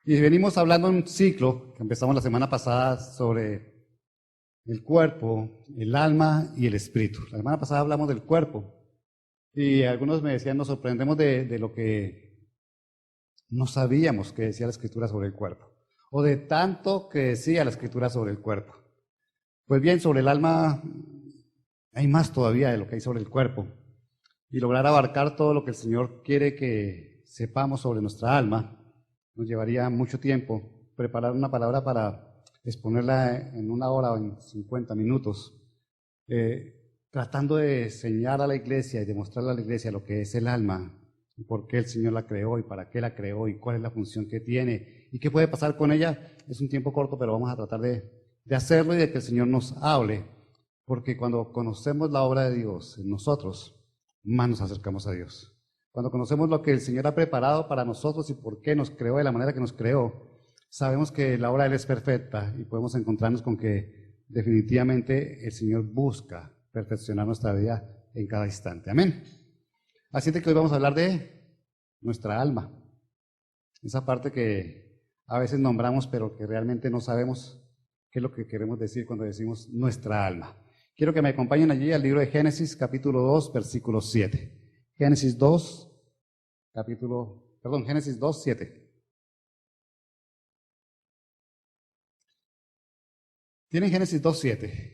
Y venimos hablando de un ciclo que empezamos la semana pasada sobre el cuerpo, el alma y el espíritu. La semana pasada hablamos del cuerpo y algunos me decían, nos sorprendemos de lo que no sabíamos que decía la Escritura sobre el cuerpo, o de tanto que decía la Escritura sobre el cuerpo. Pues bien, sobre el alma hay más todavía de lo que hay sobre el cuerpo. Y lograr abarcar todo lo que el Señor quiere que sepamos sobre nuestra alma nos llevaría mucho tiempo. Preparar una palabra para exponerla en 1 hora o en 50 minutos, tratando de enseñar a la iglesia y demostrarle a la iglesia lo que es el alma, y por qué el Señor la creó y para qué la creó y cuál es la función que tiene y qué puede pasar con ella. Es un tiempo corto, pero vamos a tratar de hacerlo y de que el Señor nos hable, porque cuando conocemos la obra de Dios en nosotros, más nos acercamos a Dios. Cuando conocemos lo que el Señor ha preparado para nosotros y por qué nos creó de la manera que nos creó, sabemos que la obra de Él es perfecta y podemos encontrarnos con que definitivamente el Señor busca perfeccionar nuestra vida en cada instante. Amén. Así que hoy vamos a hablar de nuestra alma, esa parte que a veces nombramos pero que realmente no sabemos qué es lo que queremos decir cuando decimos nuestra alma. Quiero que me acompañen allí al libro de Génesis, capítulo 2, versículo 7. Génesis 2, Génesis 2, 7. ¿Tienen Génesis 2, 7?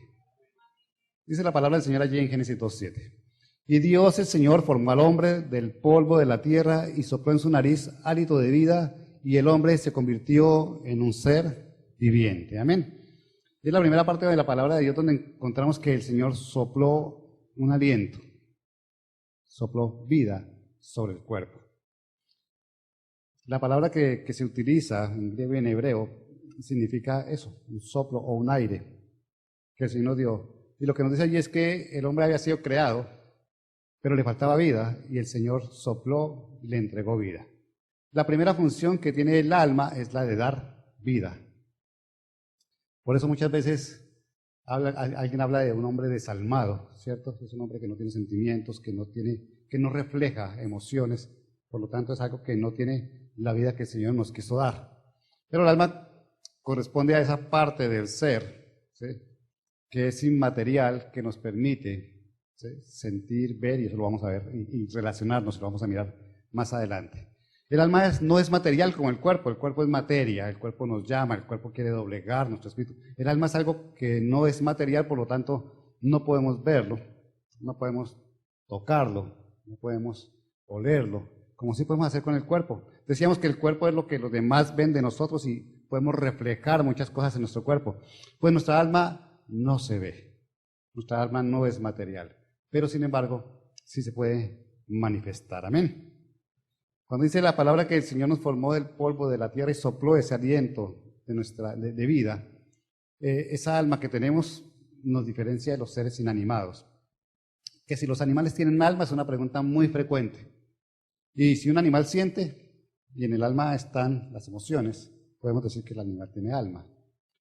Dice la palabra del Señor allí en Génesis 2, 7. Y Dios el Señor formó al hombre del polvo de la tierra y sopló en su nariz hálito de vida, y el hombre se convirtió en un ser viviente. Amén. Es la primera parte de la palabra de Dios donde encontramos que el Señor sopló un aliento, sopló vida sobre el cuerpo. La palabra que se utiliza en griego y en hebreo significa eso, un soplo o un aire que el Señor nos dio. Y lo que nos dice allí es que el hombre había sido creado, pero le faltaba vida y el Señor sopló y le entregó vida. La primera función que tiene el alma es la de dar vida. Por eso muchas veces alguien habla de un hombre desalmado, ¿cierto? Es un hombre que no tiene sentimientos, que no refleja emociones, por lo tanto es algo que no tiene la vida que el Señor nos quiso dar. Pero el alma corresponde a esa parte del ser, ¿sí?, que es inmaterial, que nos permite, ¿sí?, sentir, ver, y eso lo vamos a ver, y relacionarnos, lo vamos a mirar más adelante. El alma no es material como el cuerpo es materia, el cuerpo nos llama, el cuerpo quiere doblegar nuestro espíritu. El alma es algo que no es material, por lo tanto no podemos verlo, no podemos tocarlo, no podemos olerlo, como sí podemos hacer con el cuerpo. Decíamos que el cuerpo es lo que los demás ven de nosotros y podemos reflejar muchas cosas en nuestro cuerpo. Pues nuestra alma no se ve, nuestra alma no es material, pero sin embargo sí se puede manifestar. Amén. Cuando dice la palabra que el Señor nos formó del polvo de la tierra y sopló ese aliento de vida, esa alma que tenemos nos diferencia de los seres inanimados. Que si los animales tienen alma es una pregunta muy frecuente. Y si un animal siente y en el alma están las emociones, podemos decir que el animal tiene alma.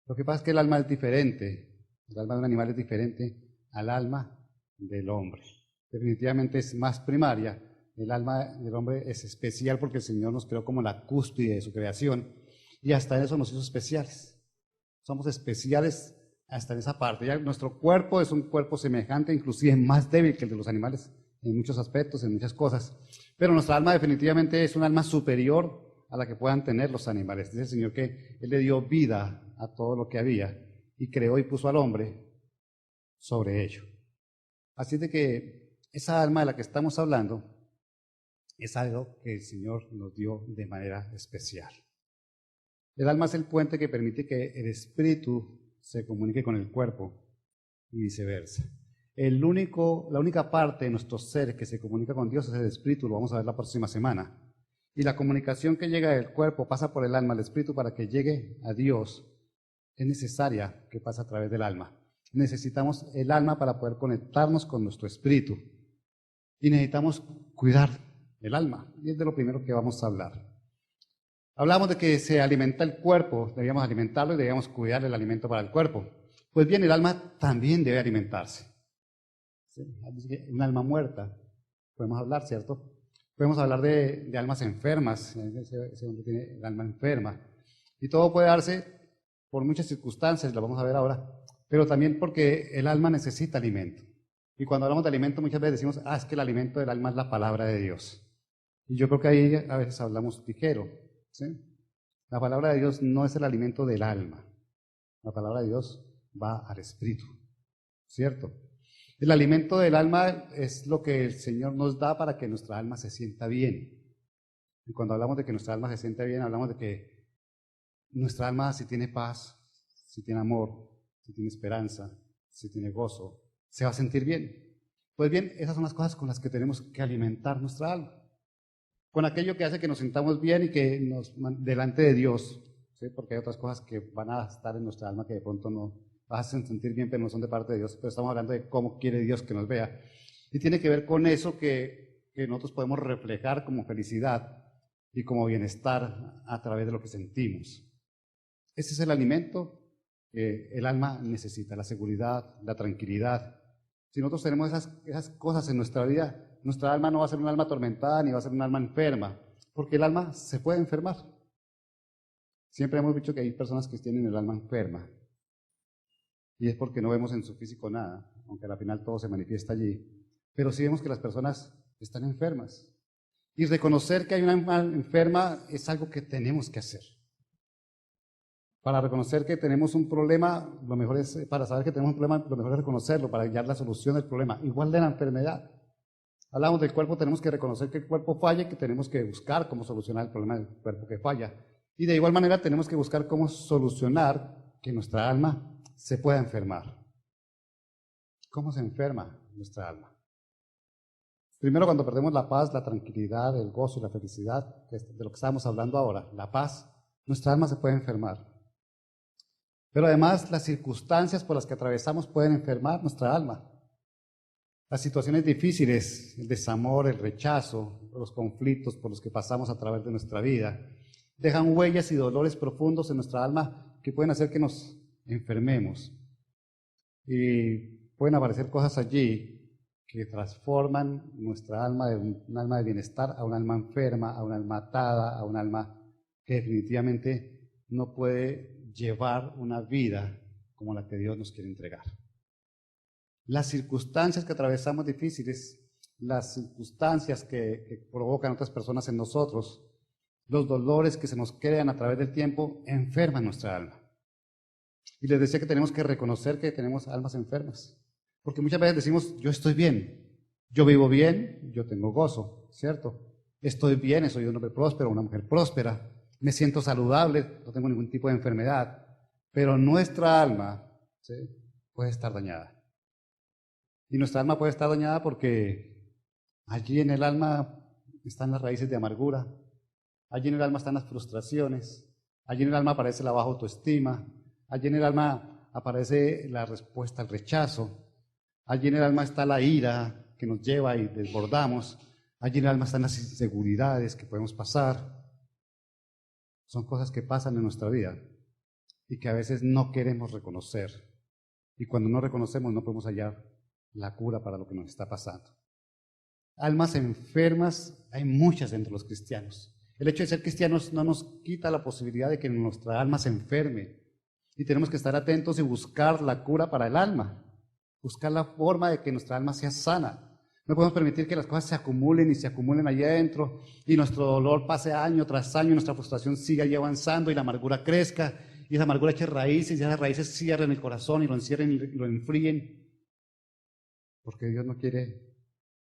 Lo que pasa es que el alma es diferente, el alma de un animal es diferente al alma del hombre. Definitivamente es más primaria. El alma del hombre es especial porque el Señor nos creó como la cúspide de su creación y hasta en eso nos hizo especiales. Somos especiales hasta en esa parte. Ya nuestro cuerpo es un cuerpo semejante, inclusive más débil que el de los animales en muchos aspectos, en muchas cosas. Pero nuestra alma definitivamente es un alma superior a la que puedan tener los animales. Dice el Señor que Él le dio vida a todo lo que había y creó y puso al hombre sobre ello. Así de que esa alma de la que estamos hablando es algo que el Señor nos dio de manera especial. El alma es el puente que permite que el espíritu se comunique con el cuerpo y viceversa. La única parte de nuestro ser que se comunica con Dios es el espíritu, lo vamos a ver la próxima semana. Y la comunicación que llega del cuerpo pasa por el alma al espíritu para que llegue a Dios. Es necesaria que pase a través del alma. Necesitamos el alma para poder conectarnos con nuestro espíritu. Y necesitamos cuidar el alma, y es de lo primero que vamos a hablar. Hablamos de que se alimenta el cuerpo, debíamos alimentarlo y debíamos cuidar el alimento para el cuerpo. Pues bien, el alma también debe alimentarse. ¿Sí? Un alma muerta, podemos hablar, ¿cierto? Podemos hablar de almas enfermas, ese hombre tiene el alma enferma. Y todo puede darse por muchas circunstancias, lo vamos a ver ahora, pero también porque el alma necesita alimento. Y cuando hablamos de alimento muchas veces decimos, es que el alimento del alma es la palabra de Dios. Y yo creo que ahí a veces hablamos ligero, ¿sí? La palabra de Dios no es el alimento del alma. La palabra de Dios va al espíritu, ¿cierto? El alimento del alma es lo que el Señor nos da para que nuestra alma se sienta bien. Y cuando hablamos de que nuestra alma se sienta bien, hablamos de que nuestra alma, si tiene paz, si tiene amor, si tiene esperanza, si tiene gozo, se va a sentir bien. Pues bien, esas son las cosas con las que tenemos que alimentar nuestra alma. Con aquello que hace que nos sintamos bien y que nos delante de Dios, ¿sí? Porque hay otras cosas que van a estar en nuestra alma que de pronto no vas a sentir bien, pero no son de parte de Dios. Pero estamos hablando de cómo quiere Dios que nos vea. Y tiene que ver con eso que nosotros podemos reflejar como felicidad y como bienestar a través de lo que sentimos. Ese es el alimento que el alma necesita, la seguridad, la tranquilidad. Si nosotros tenemos esas cosas en nuestra vida, nuestra alma no va a ser un alma atormentada ni va a ser un alma enferma, porque el alma se puede enfermar. Siempre hemos dicho que hay personas que tienen el alma enferma, y es porque no vemos en su físico nada, aunque al final todo se manifiesta allí. Pero sí vemos que las personas están enfermas. Y reconocer que hay una alma enferma es algo que tenemos que hacer. Para reconocer que tenemos un problema, lo mejor es, para saber que tenemos un problema, lo mejor es reconocerlo, para hallar la solución del problema. Igual de la enfermedad. Hablamos del cuerpo, tenemos que reconocer que el cuerpo falla y que tenemos que buscar cómo solucionar el problema del cuerpo que falla. Y de igual manera tenemos que buscar cómo solucionar que nuestra alma se pueda enfermar. ¿Cómo se enferma nuestra alma? Primero, cuando perdemos la paz, la tranquilidad, el gozo y la felicidad, que es de lo que estábamos hablando ahora, la paz, nuestra alma se puede enfermar. Pero además, las circunstancias por las que atravesamos pueden enfermar nuestra alma. Las situaciones difíciles, el desamor, el rechazo, los conflictos por los que pasamos a través de nuestra vida, dejan huellas y dolores profundos en nuestra alma que pueden hacer que nos enfermemos. Y pueden aparecer cosas allí que transforman nuestra alma de un alma de bienestar a un alma enferma, a un alma atada, a un alma que definitivamente no puede llevar una vida como la que Dios nos quiere entregar. Las circunstancias que atravesamos difíciles, las circunstancias que provocan otras personas en nosotros, los dolores que se nos crean a través del tiempo, enferman nuestra alma. Y les decía que tenemos que reconocer que tenemos almas enfermas. Porque muchas veces decimos, yo estoy bien, yo vivo bien, yo tengo gozo, ¿cierto? Estoy bien, soy un hombre próspero, una mujer próspera, me siento saludable, no tengo ningún tipo de enfermedad. Pero nuestra alma, ¿sí?, puede estar dañada. Y nuestra alma puede estar dañada porque allí en el alma están las raíces de amargura, allí en el alma están las frustraciones, allí en el alma aparece la baja autoestima, allí en el alma aparece la respuesta al rechazo, allí en el alma está la ira que nos lleva y desbordamos, allí en el alma están las inseguridades que podemos pasar. Son cosas que pasan en nuestra vida y que a veces no queremos reconocer. Y cuando no reconocemos no podemos hallar la cura para lo que nos está pasando. Almas enfermas hay muchas entre los cristianos. El hecho de ser cristianos no nos quita la posibilidad de que nuestra alma se enferme. Y tenemos que estar atentos y buscar la cura para el alma. Buscar la forma de que nuestra alma sea sana. No podemos permitir que las cosas se acumulen y se acumulen allá adentro y nuestro dolor pase año tras año y nuestra frustración siga ahí avanzando y la amargura crezca y esa amargura eche raíces y esas raíces cierren el corazón y lo encierren y lo enfríen. Porque Dios no quiere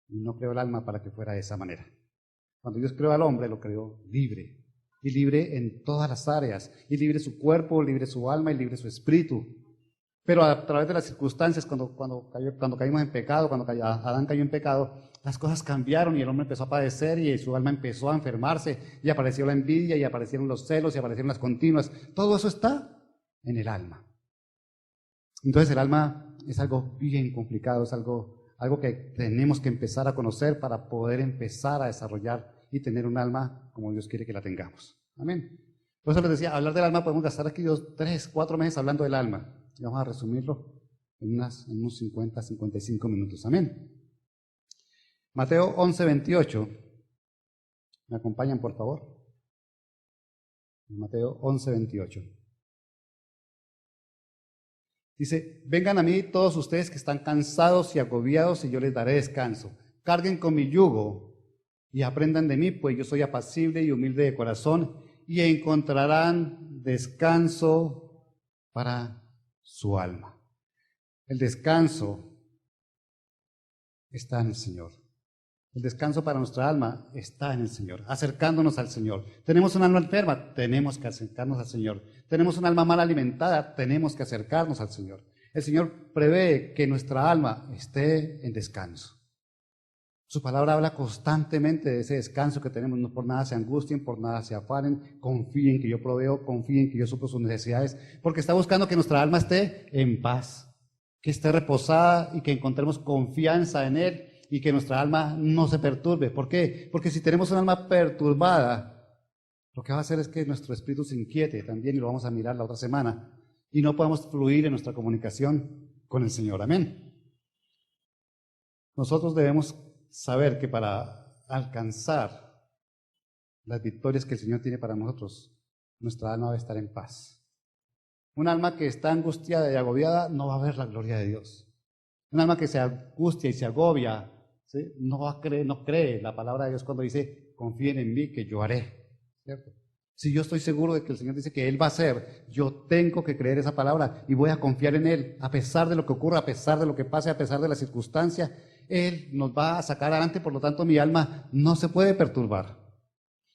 y no creó el alma para que fuera de esa manera. Cuando Dios creó al hombre, lo creó libre. Y libre en todas las áreas. Y libre su cuerpo, libre su alma y libre su espíritu. Pero a través de las circunstancias, cuando caímos en pecado, cuando Adán cayó en pecado, las cosas cambiaron y el hombre empezó a padecer y su alma empezó a enfermarse y apareció la envidia y aparecieron los celos y aparecieron las continuas. Todo eso está en el alma. Entonces el alma es algo bien complicado, es algo que tenemos que empezar a conocer para poder empezar a desarrollar y tener un alma como Dios quiere que la tengamos. Amén. Por eso les decía, hablar del alma, podemos gastar aquí 2, 3, 4 meses hablando del alma. Y vamos a resumirlo en unos 50, 55 minutos. Amén. Mateo 11, 28. ¿Me acompañan, por favor? En Mateo 11:28. Dice, vengan a mí todos ustedes que están cansados y agobiados y yo les daré descanso. Carguen con mi yugo y aprendan de mí, pues yo soy apacible y humilde de corazón y encontrarán descanso para su alma. El descanso está en el Señor. El descanso para nuestra alma está en el Señor, acercándonos al Señor. Tenemos un alma enferma, tenemos que acercarnos al Señor. Tenemos un alma mal alimentada, tenemos que acercarnos al Señor. El Señor prevé que nuestra alma esté en descanso. Su palabra habla constantemente de ese descanso que tenemos. No por nada se angustien, por nada se afanen, confíen que yo proveo, confíen que yo suplo sus necesidades, porque está buscando que nuestra alma esté en paz, que esté reposada y que encontremos confianza en Él. Y que nuestra alma no se perturbe. ¿Por qué? Porque si tenemos un alma perturbada, lo que va a hacer es que nuestro espíritu se inquiete también, y lo vamos a mirar la otra semana, y no podemos fluir en nuestra comunicación con el Señor. Amén. Nosotros debemos saber que para alcanzar las victorias que el Señor tiene para nosotros, nuestra alma va a estar en paz. Un alma que está angustiada y agobiada no va a ver la gloria de Dios. Un alma que se angustia y se agobia, ¿sí? No cree la palabra de Dios cuando dice, confíen en mí que yo haré, ¿cierto? Si yo estoy seguro de que el Señor dice que Él va a hacer, yo tengo que creer esa palabra y voy a confiar en Él, a pesar de lo que ocurra, a pesar de lo que pase, a pesar de la circunstancia, Él nos va a sacar adelante, por lo tanto mi alma no se puede perturbar.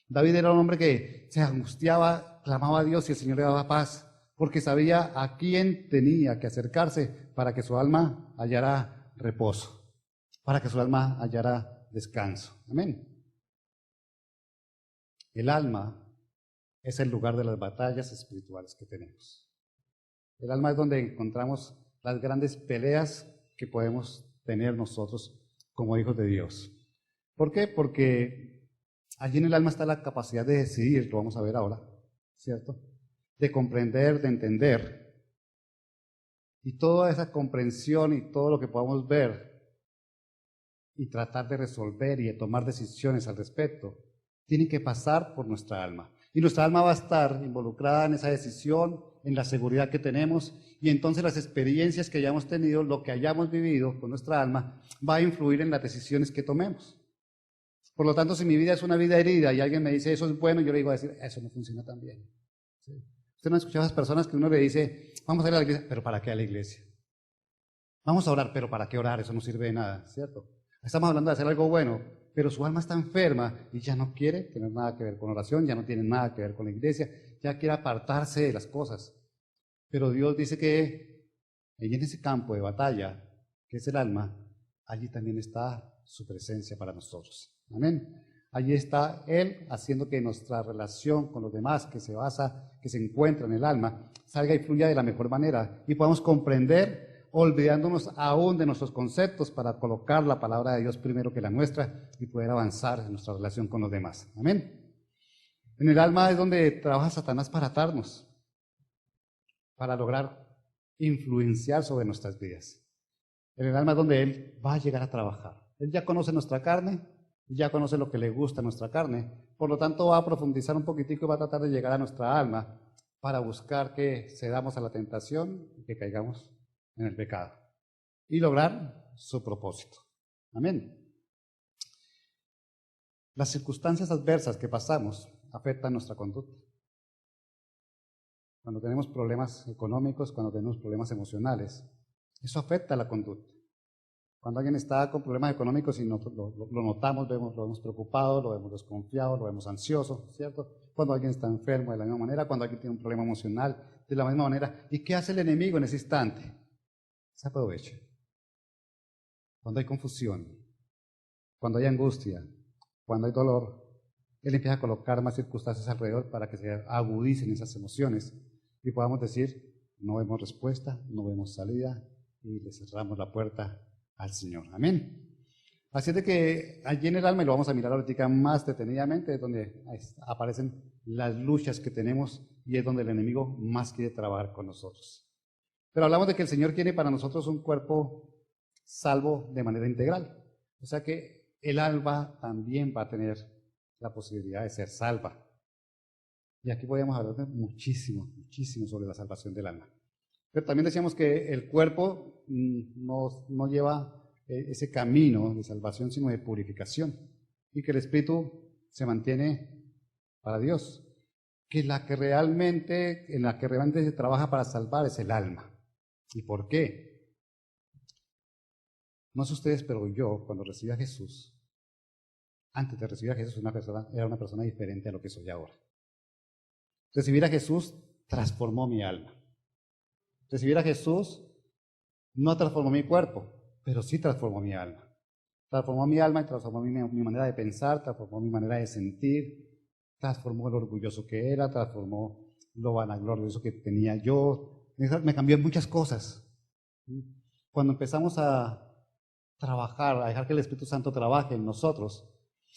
David era un hombre que se angustiaba, clamaba a Dios y el Señor le daba paz, porque sabía a quién tenía que acercarse para que su alma hallara reposo, para que su alma hallara descanso. Amén. El alma es el lugar de las batallas espirituales que tenemos. El alma es donde encontramos las grandes peleas que podemos tener nosotros como hijos de Dios. ¿Por qué? Porque allí en el alma está la capacidad de decidir, lo vamos a ver ahora, ¿cierto? De comprender, de entender. Y toda esa comprensión y todo lo que podamos ver y tratar de resolver y de tomar decisiones al respecto, tiene que pasar por nuestra alma. Y nuestra alma va a estar involucrada en esa decisión, en la seguridad que tenemos, y entonces las experiencias que hayamos tenido, lo que hayamos vivido con nuestra alma, va a influir en las decisiones que tomemos. Por lo tanto, si mi vida es una vida herida y alguien me dice eso es bueno, yo le digo a decir, eso no funciona tan bien. ¿Sí? Usted no ha escuchado a esas personas que uno le dice, vamos a ir a la iglesia, pero ¿para qué a la iglesia? Vamos a orar, pero ¿para qué orar? Eso no sirve de nada, ¿cierto? Estamos hablando de hacer algo bueno, pero su alma está enferma y ya no quiere tener nada que ver con oración, ya no tiene nada que ver con la iglesia, ya quiere apartarse de las cosas. Pero Dios dice que en ese campo de batalla, que es el alma, allí también está su presencia para nosotros. Amén. Allí está Él haciendo que nuestra relación con los demás, que se basa, que se encuentra en el alma, salga y fluya de la mejor manera y podamos comprender, olvidándonos aún de nuestros conceptos para colocar la palabra de Dios primero que la nuestra y poder avanzar en nuestra relación con los demás. Amén. En el alma es donde trabaja Satanás para atarnos, para lograr influenciar sobre nuestras vidas. En el alma es donde Él va a llegar a trabajar. Él ya conoce nuestra carne, ya conoce lo que le gusta a nuestra carne, por lo tanto va a profundizar un poquitico y va a tratar de llegar a nuestra alma para buscar que cedamos a la tentación y que caigamos en el pecado y lograr su propósito. Amén. Las circunstancias adversas que pasamos afectan nuestra conducta. Cuando tenemos problemas económicos, cuando tenemos problemas emocionales, eso afecta la conducta. Cuando alguien está con problemas económicos y lo notamos, lo vemos preocupado, lo vemos desconfiado, lo vemos ansioso, ¿cierto? Cuando alguien está enfermo de la misma manera, cuando alguien tiene un problema emocional de la misma manera. ¿Y qué hace el enemigo en ese instante? Se aprovecha. Cuando hay confusión, cuando hay angustia, cuando hay dolor, él empieza a colocar más circunstancias alrededor para que se agudicen esas emociones y podamos decir, no vemos respuesta, no vemos salida y le cerramos la puerta al Señor. Amén. Así es de que allí en el alma, y lo vamos a mirar ahorita más detenidamente, es donde aparecen las luchas que tenemos y es donde el enemigo más quiere trabajar con nosotros. Pero hablamos de que el Señor quiere para nosotros un cuerpo salvo de manera integral. O sea que el alma también va a tener la posibilidad de ser salva. Y aquí podríamos hablar de muchísimo, muchísimo sobre la salvación del alma. Pero también decíamos que el cuerpo no lleva ese camino de salvación, sino de purificación. Y que el espíritu se mantiene para Dios. Que en la que realmente se trabaja para salvar es el alma. ¿Y por qué? No sé ustedes, pero yo, cuando recibí a Jesús, antes de recibir a Jesús, era una persona diferente a lo que soy ahora. Recibir a Jesús transformó mi alma. Recibir a Jesús no transformó mi cuerpo, pero sí transformó mi alma. Transformó mi alma y transformó mi manera de pensar, transformó mi manera de sentir, transformó lo orgulloso que era, transformó lo vanaglorioso que tenía yo. Me cambió en muchas cosas. Cuando empezamos a trabajar, a dejar que el Espíritu Santo trabaje en nosotros,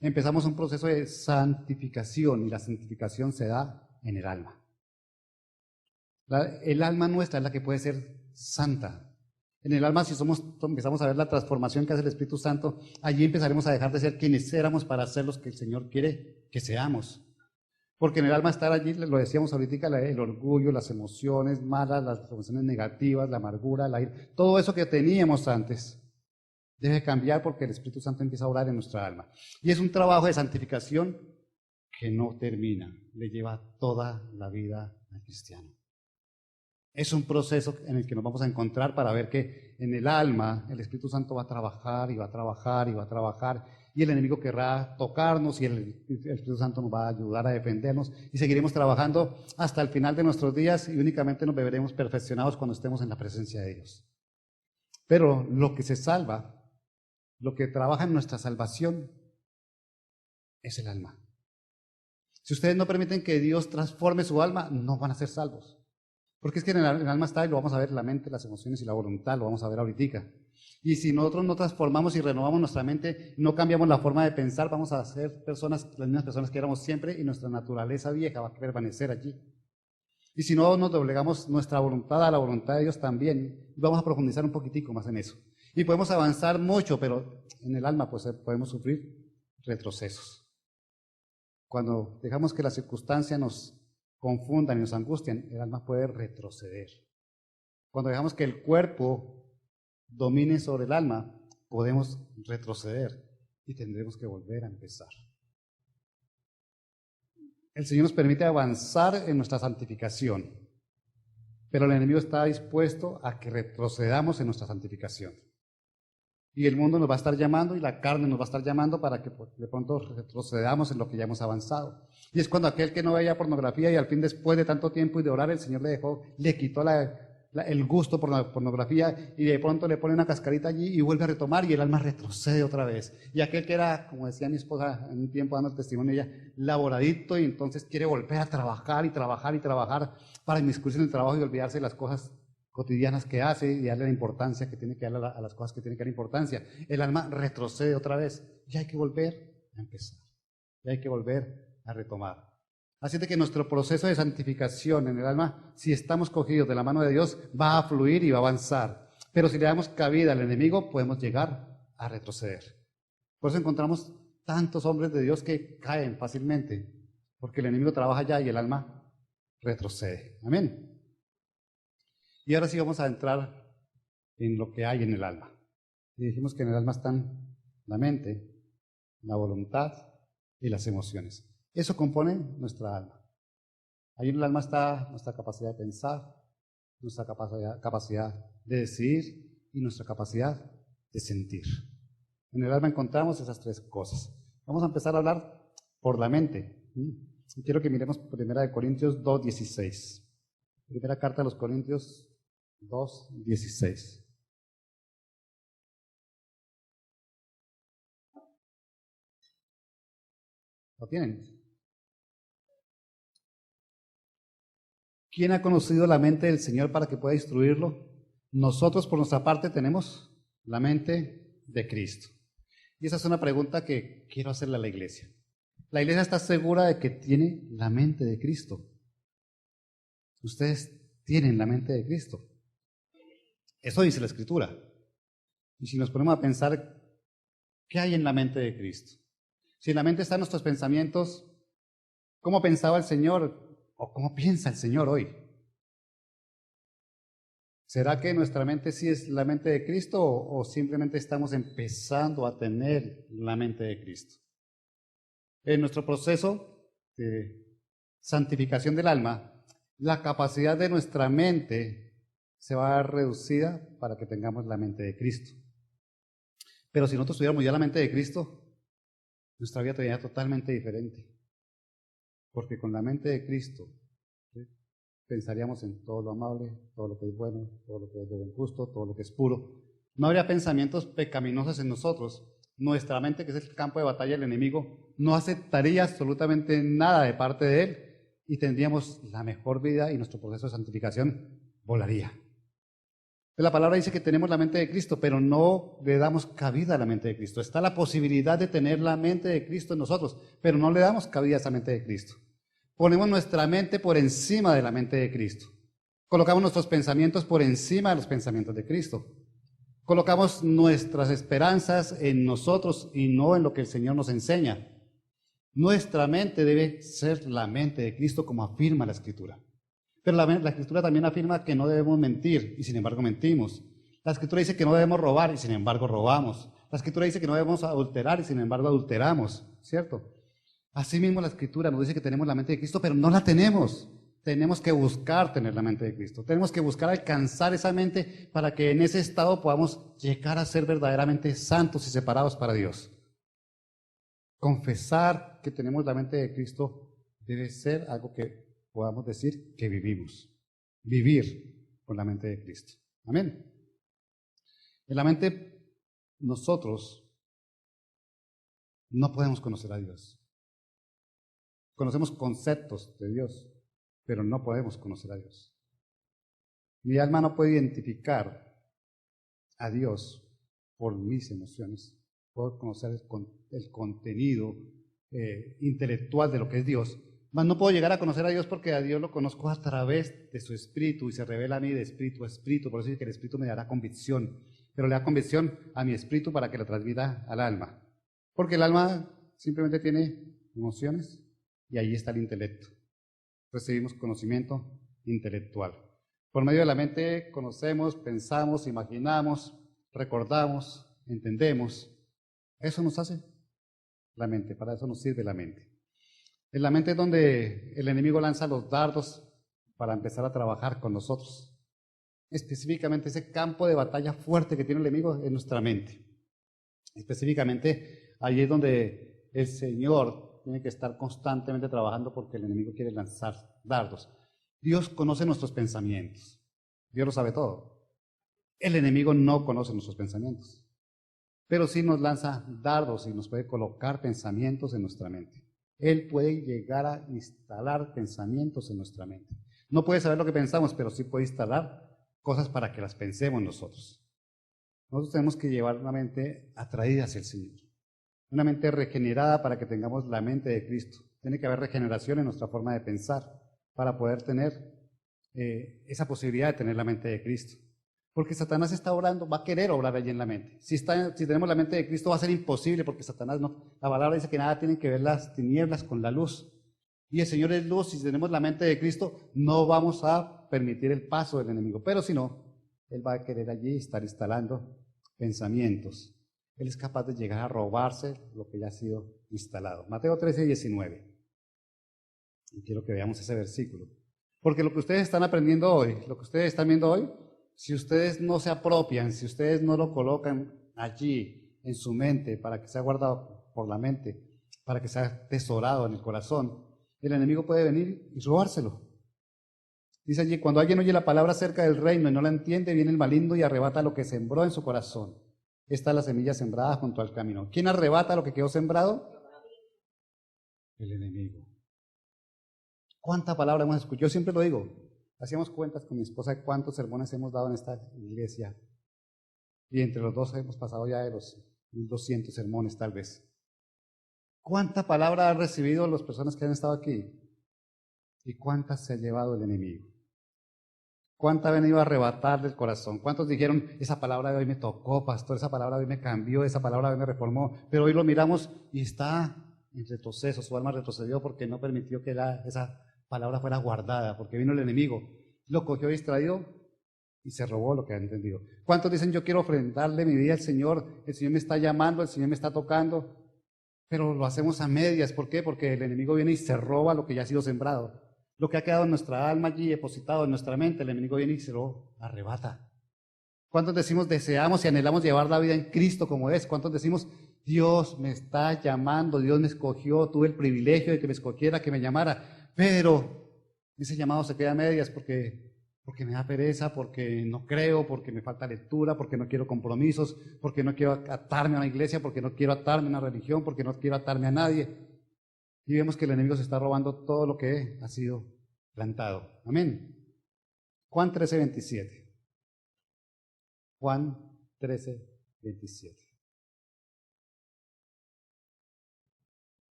empezamos un proceso de santificación y la santificación se da en el alma. El alma nuestra es la que puede ser santa. En el alma, si empezamos a ver la transformación que hace el Espíritu Santo, allí empezaremos a dejar de ser quienes éramos para ser los que el Señor quiere que seamos. Porque en el alma estar allí, lo decíamos ahorita, el orgullo, las emociones malas, las emociones negativas, la amargura, la ira, todo eso que teníamos antes debe cambiar porque el Espíritu Santo empieza a orar en nuestra alma. Y es un trabajo de santificación que no termina, le lleva toda la vida al cristiano. Es un proceso en el que nos vamos a encontrar para ver que en el alma el Espíritu Santo va a trabajar y va a trabajar y va a trabajar y el enemigo querrá tocarnos y el Espíritu Santo nos va a ayudar a defendernos y seguiremos trabajando hasta el final de nuestros días y únicamente nos veremos perfeccionados cuando estemos en la presencia de Dios. Pero lo que se salva, lo que trabaja en nuestra salvación es el alma. Si ustedes no permiten que Dios transforme su alma, no van a ser salvos. Porque es que en el alma está, y lo vamos a ver, la mente, las emociones y la voluntad, lo vamos a ver ahorita. Y si nosotros no transformamos y renovamos nuestra mente, no cambiamos la forma de pensar, vamos a ser personas, las mismas personas que éramos siempre, y nuestra naturaleza vieja va a permanecer allí. Y si no nos doblegamos nuestra voluntad a la voluntad de Dios también, vamos a profundizar un poquitico más en eso. Y podemos avanzar mucho, pero en el alma pues podemos sufrir retrocesos. Cuando dejamos que las circunstancias nos confundan y nos angustian, el alma puede retroceder. Cuando dejamos que el cuerpo domine sobre el alma, podemos retroceder y tendremos que volver a empezar. El Señor nos permite avanzar en nuestra santificación, pero el enemigo está dispuesto a que retrocedamos en nuestra santificación. Y el mundo nos va a estar llamando y la carne nos va a estar llamando para que de pronto retrocedamos en lo que ya hemos avanzado. Y es cuando aquel que no veía pornografía y al fin después de tanto tiempo y de orar el Señor le quitó el gusto por la pornografía y de pronto le pone una cascarita allí y vuelve a retomar y el alma retrocede otra vez. Y aquel que era, como decía mi esposa en un tiempo dando testimonio, ella, laboradito y entonces quiere volver a trabajar y trabajar y trabajar para inmiscuirse en el trabajo y olvidarse de las cosas cotidianas que hace y darle la importancia que tiene que darle a las cosas que tiene que dar importancia. El alma retrocede otra vez y hay que volver a empezar. Y hay que volver a retomar. Así de que nuestro proceso de santificación en el alma, si estamos cogidos de la mano de Dios, va a fluir y va a avanzar. Pero si le damos cabida al enemigo, podemos llegar a retroceder. Por eso encontramos tantos hombres de Dios que caen fácilmente, porque el enemigo trabaja allá y el alma retrocede. Amén. Y ahora sí vamos a entrar en lo que hay en el alma. Y dijimos que en el alma están la mente, la voluntad y las emociones. Eso compone nuestra alma. Ahí en el alma está nuestra capacidad de pensar, nuestra capacidad de decidir y nuestra capacidad de sentir. En el alma encontramos esas tres cosas. Vamos a empezar a hablar por la mente. Y quiero que miremos 1 Corintios 2:16. Primera carta a los Corintios 2:16. ¿Lo tienen? ¿Quién ha conocido la mente del Señor para que pueda instruirlo? Nosotros por nuestra parte tenemos la mente de Cristo. Y esa es una pregunta que quiero hacerle a la iglesia. ¿La iglesia está segura de que tiene la mente de Cristo? Ustedes tienen la mente de Cristo. Eso dice la Escritura. Y si nos ponemos a pensar, ¿qué hay en la mente de Cristo? Si en la mente están nuestros pensamientos, ¿cómo pensaba el Señor? ¿O cómo piensa el Señor hoy? ¿Será que nuestra mente sí es la mente de Cristo o simplemente estamos empezando a tener la mente de Cristo? En nuestro proceso de santificación del alma, la capacidad de nuestra mente se va a ver reducida para que tengamos la mente de Cristo. Pero si nosotros tuviéramos ya la mente de Cristo, nuestra vida sería totalmente diferente. Porque con la mente de Cristo, ¿sí?, pensaríamos en todo lo amable, todo lo que es bueno, todo lo que es de buen gusto, todo lo que es puro. No habría pensamientos pecaminosos en nosotros. Nuestra mente, que es el campo de batalla del enemigo, no aceptaría absolutamente nada de parte de él y tendríamos la mejor vida y nuestro proceso de santificación volaría. La palabra dice que tenemos la mente de Cristo, pero no le damos cabida a la mente de Cristo. Está la posibilidad de tener la mente de Cristo en nosotros, pero no le damos cabida a esa mente de Cristo. Ponemos nuestra mente por encima de la mente de Cristo. Colocamos nuestros pensamientos por encima de los pensamientos de Cristo. Colocamos nuestras esperanzas en nosotros y no en lo que el Señor nos enseña. Nuestra mente debe ser la mente de Cristo, como afirma la Escritura. Pero la Escritura también afirma que no debemos mentir, y sin embargo mentimos. La Escritura dice que no debemos robar, y sin embargo robamos. La Escritura dice que no debemos adulterar, y sin embargo adulteramos, ¿cierto? Asimismo, la Escritura nos dice que tenemos la mente de Cristo, pero no la tenemos. Tenemos que buscar tener la mente de Cristo. Tenemos que buscar alcanzar esa mente para que en ese estado podamos llegar a ser verdaderamente santos y separados para Dios. Confesar que tenemos la mente de Cristo debe ser algo que podamos decir que vivimos. Vivir con la mente de Cristo. Amén. En la mente nosotros no podemos conocer a Dios. Conocemos conceptos de Dios, pero no podemos conocer a Dios. Mi alma no puede identificar a Dios por mis emociones. Puedo conocer el contenido intelectual de lo que es Dios, mas no puedo llegar a conocer a Dios porque a Dios lo conozco a través de su Espíritu y se revela a mí de espíritu a espíritu. Por eso dice que el Espíritu me dará convicción, pero le da convicción a mi espíritu para que la transmita al alma. Porque el alma simplemente tiene emociones y ahí está el intelecto. Recibimos conocimiento intelectual. Por medio de la mente conocemos, pensamos, imaginamos, recordamos, entendemos. Eso nos hace la mente, para eso nos sirve la mente. En la mente es donde el enemigo lanza los dardos para empezar a trabajar con nosotros. Específicamente ese campo de batalla fuerte que tiene el enemigo es nuestra mente. Específicamente ahí es donde el Señor tiene que estar constantemente trabajando porque el enemigo quiere lanzar dardos. Dios conoce nuestros pensamientos. Dios lo sabe todo. El enemigo no conoce nuestros pensamientos, pero sí nos lanza dardos y nos puede colocar pensamientos en nuestra mente. Él puede llegar a instalar pensamientos en nuestra mente. No puede saber lo que pensamos, pero sí puede instalar cosas para que las pensemos nosotros. Nosotros tenemos que llevar una mente atraída hacia el Señor. Una mente regenerada para que tengamos la mente de Cristo. Tiene que haber regeneración en nuestra forma de pensar para poder tener esa posibilidad de tener la mente de Cristo. Porque Satanás está obrando, va a querer obrar allí en la mente. Si tenemos la mente de Cristo va a ser imposible porque Satanás no. La palabra dice que nada tiene que ver las tinieblas con la luz. Y el Señor es luz. Si tenemos la mente de Cristo no vamos a permitir el paso del enemigo. Pero si no, Él va a querer allí estar instalando pensamientos. Él es capaz de llegar a robarse lo que ya ha sido instalado. Mateo 13:19. Y quiero que veamos ese versículo. Porque lo que ustedes están aprendiendo hoy, lo que ustedes están viendo hoy, si ustedes no se apropian, si ustedes no lo colocan allí en su mente para que sea guardado por la mente, para que sea atesorado en el corazón, el enemigo puede venir y robárselo. Dice allí, cuando alguien oye la palabra acerca del reino y no la entiende, viene el maligno y arrebata lo que sembró en su corazón. Esta es la semilla sembrada junto al camino. ¿Quién arrebata lo que quedó sembrado? El enemigo. ¿Cuánta palabra hemos escuchado? Yo siempre lo digo. Hacíamos cuentas con mi esposa de cuántos sermones hemos dado en esta iglesia. Y entre los dos hemos pasado ya de los 1,200 sermones tal vez. ¿Cuánta palabra han recibido las personas que han estado aquí? ¿Y cuántas se ha llevado el enemigo? ¿Cuánta ha venido a arrebatar del corazón? ¿Cuántos dijeron, esa palabra de hoy me tocó, pastor, esa palabra de hoy me cambió, esa palabra de hoy me reformó? Pero hoy lo miramos y está en retroceso, su alma retrocedió porque no permitió que esa palabra fuera guardada, porque vino el enemigo, lo cogió distraído y se robó lo que había entendido. ¿Cuántos dicen, yo quiero ofrendarle mi vida al Señor, el Señor me está llamando, el Señor me está tocando? Pero lo hacemos a medias. ¿Por qué? Porque el enemigo viene y se roba lo que ya ha sido sembrado. Lo que ha quedado en nuestra alma allí, depositado en nuestra mente, el enemigo viene y se lo arrebata. ¿Cuántos decimos, deseamos y anhelamos llevar la vida en Cristo como es? ¿Cuántos decimos, Dios me está llamando, Dios me escogió, tuve el privilegio de que me escogiera, que me llamara? Pero ese llamado se queda a medias porque me da pereza, porque no creo, porque me falta lectura, porque no quiero compromisos, porque no quiero atarme a una iglesia, porque no quiero atarme a una religión, porque no quiero atarme a nadie. Y vemos que el enemigo se está robando todo lo que ha sido plantado. Amén. Juan 13:27. Juan 13:27.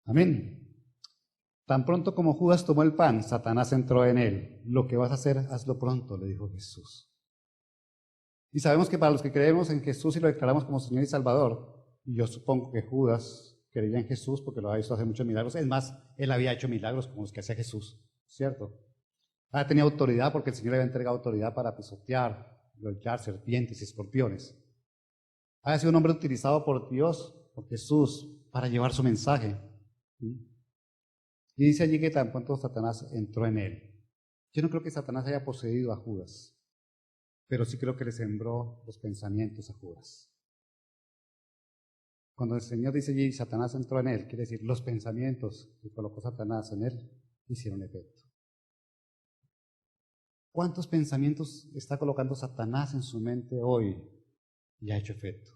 Amén. Tan pronto como Judas tomó el pan, Satanás entró en él. Lo que vas a hacer, hazlo pronto, le dijo Jesús. Y sabemos que para los que creemos en Jesús y lo declaramos como Señor y Salvador, y yo supongo que Judas creía en Jesús porque lo había visto hacer muchos milagros, es más, él había hecho milagros como los que hacía Jesús, ¿cierto? Tenía autoridad porque el Señor le había entregado autoridad para pisotear, golpear serpientes y escorpiones. Había sido un hombre utilizado por Dios, por Jesús, para llevar su mensaje. Y dice allí que tan pronto Satanás entró en él. Yo no creo que Satanás haya poseído a Judas, pero sí creo que le sembró los pensamientos a Judas. Cuando el Señor dice allí, Satanás entró en él, quiere decir, los pensamientos que colocó Satanás en él hicieron efecto. ¿Cuántos pensamientos está colocando Satanás en su mente hoy y ha hecho efecto?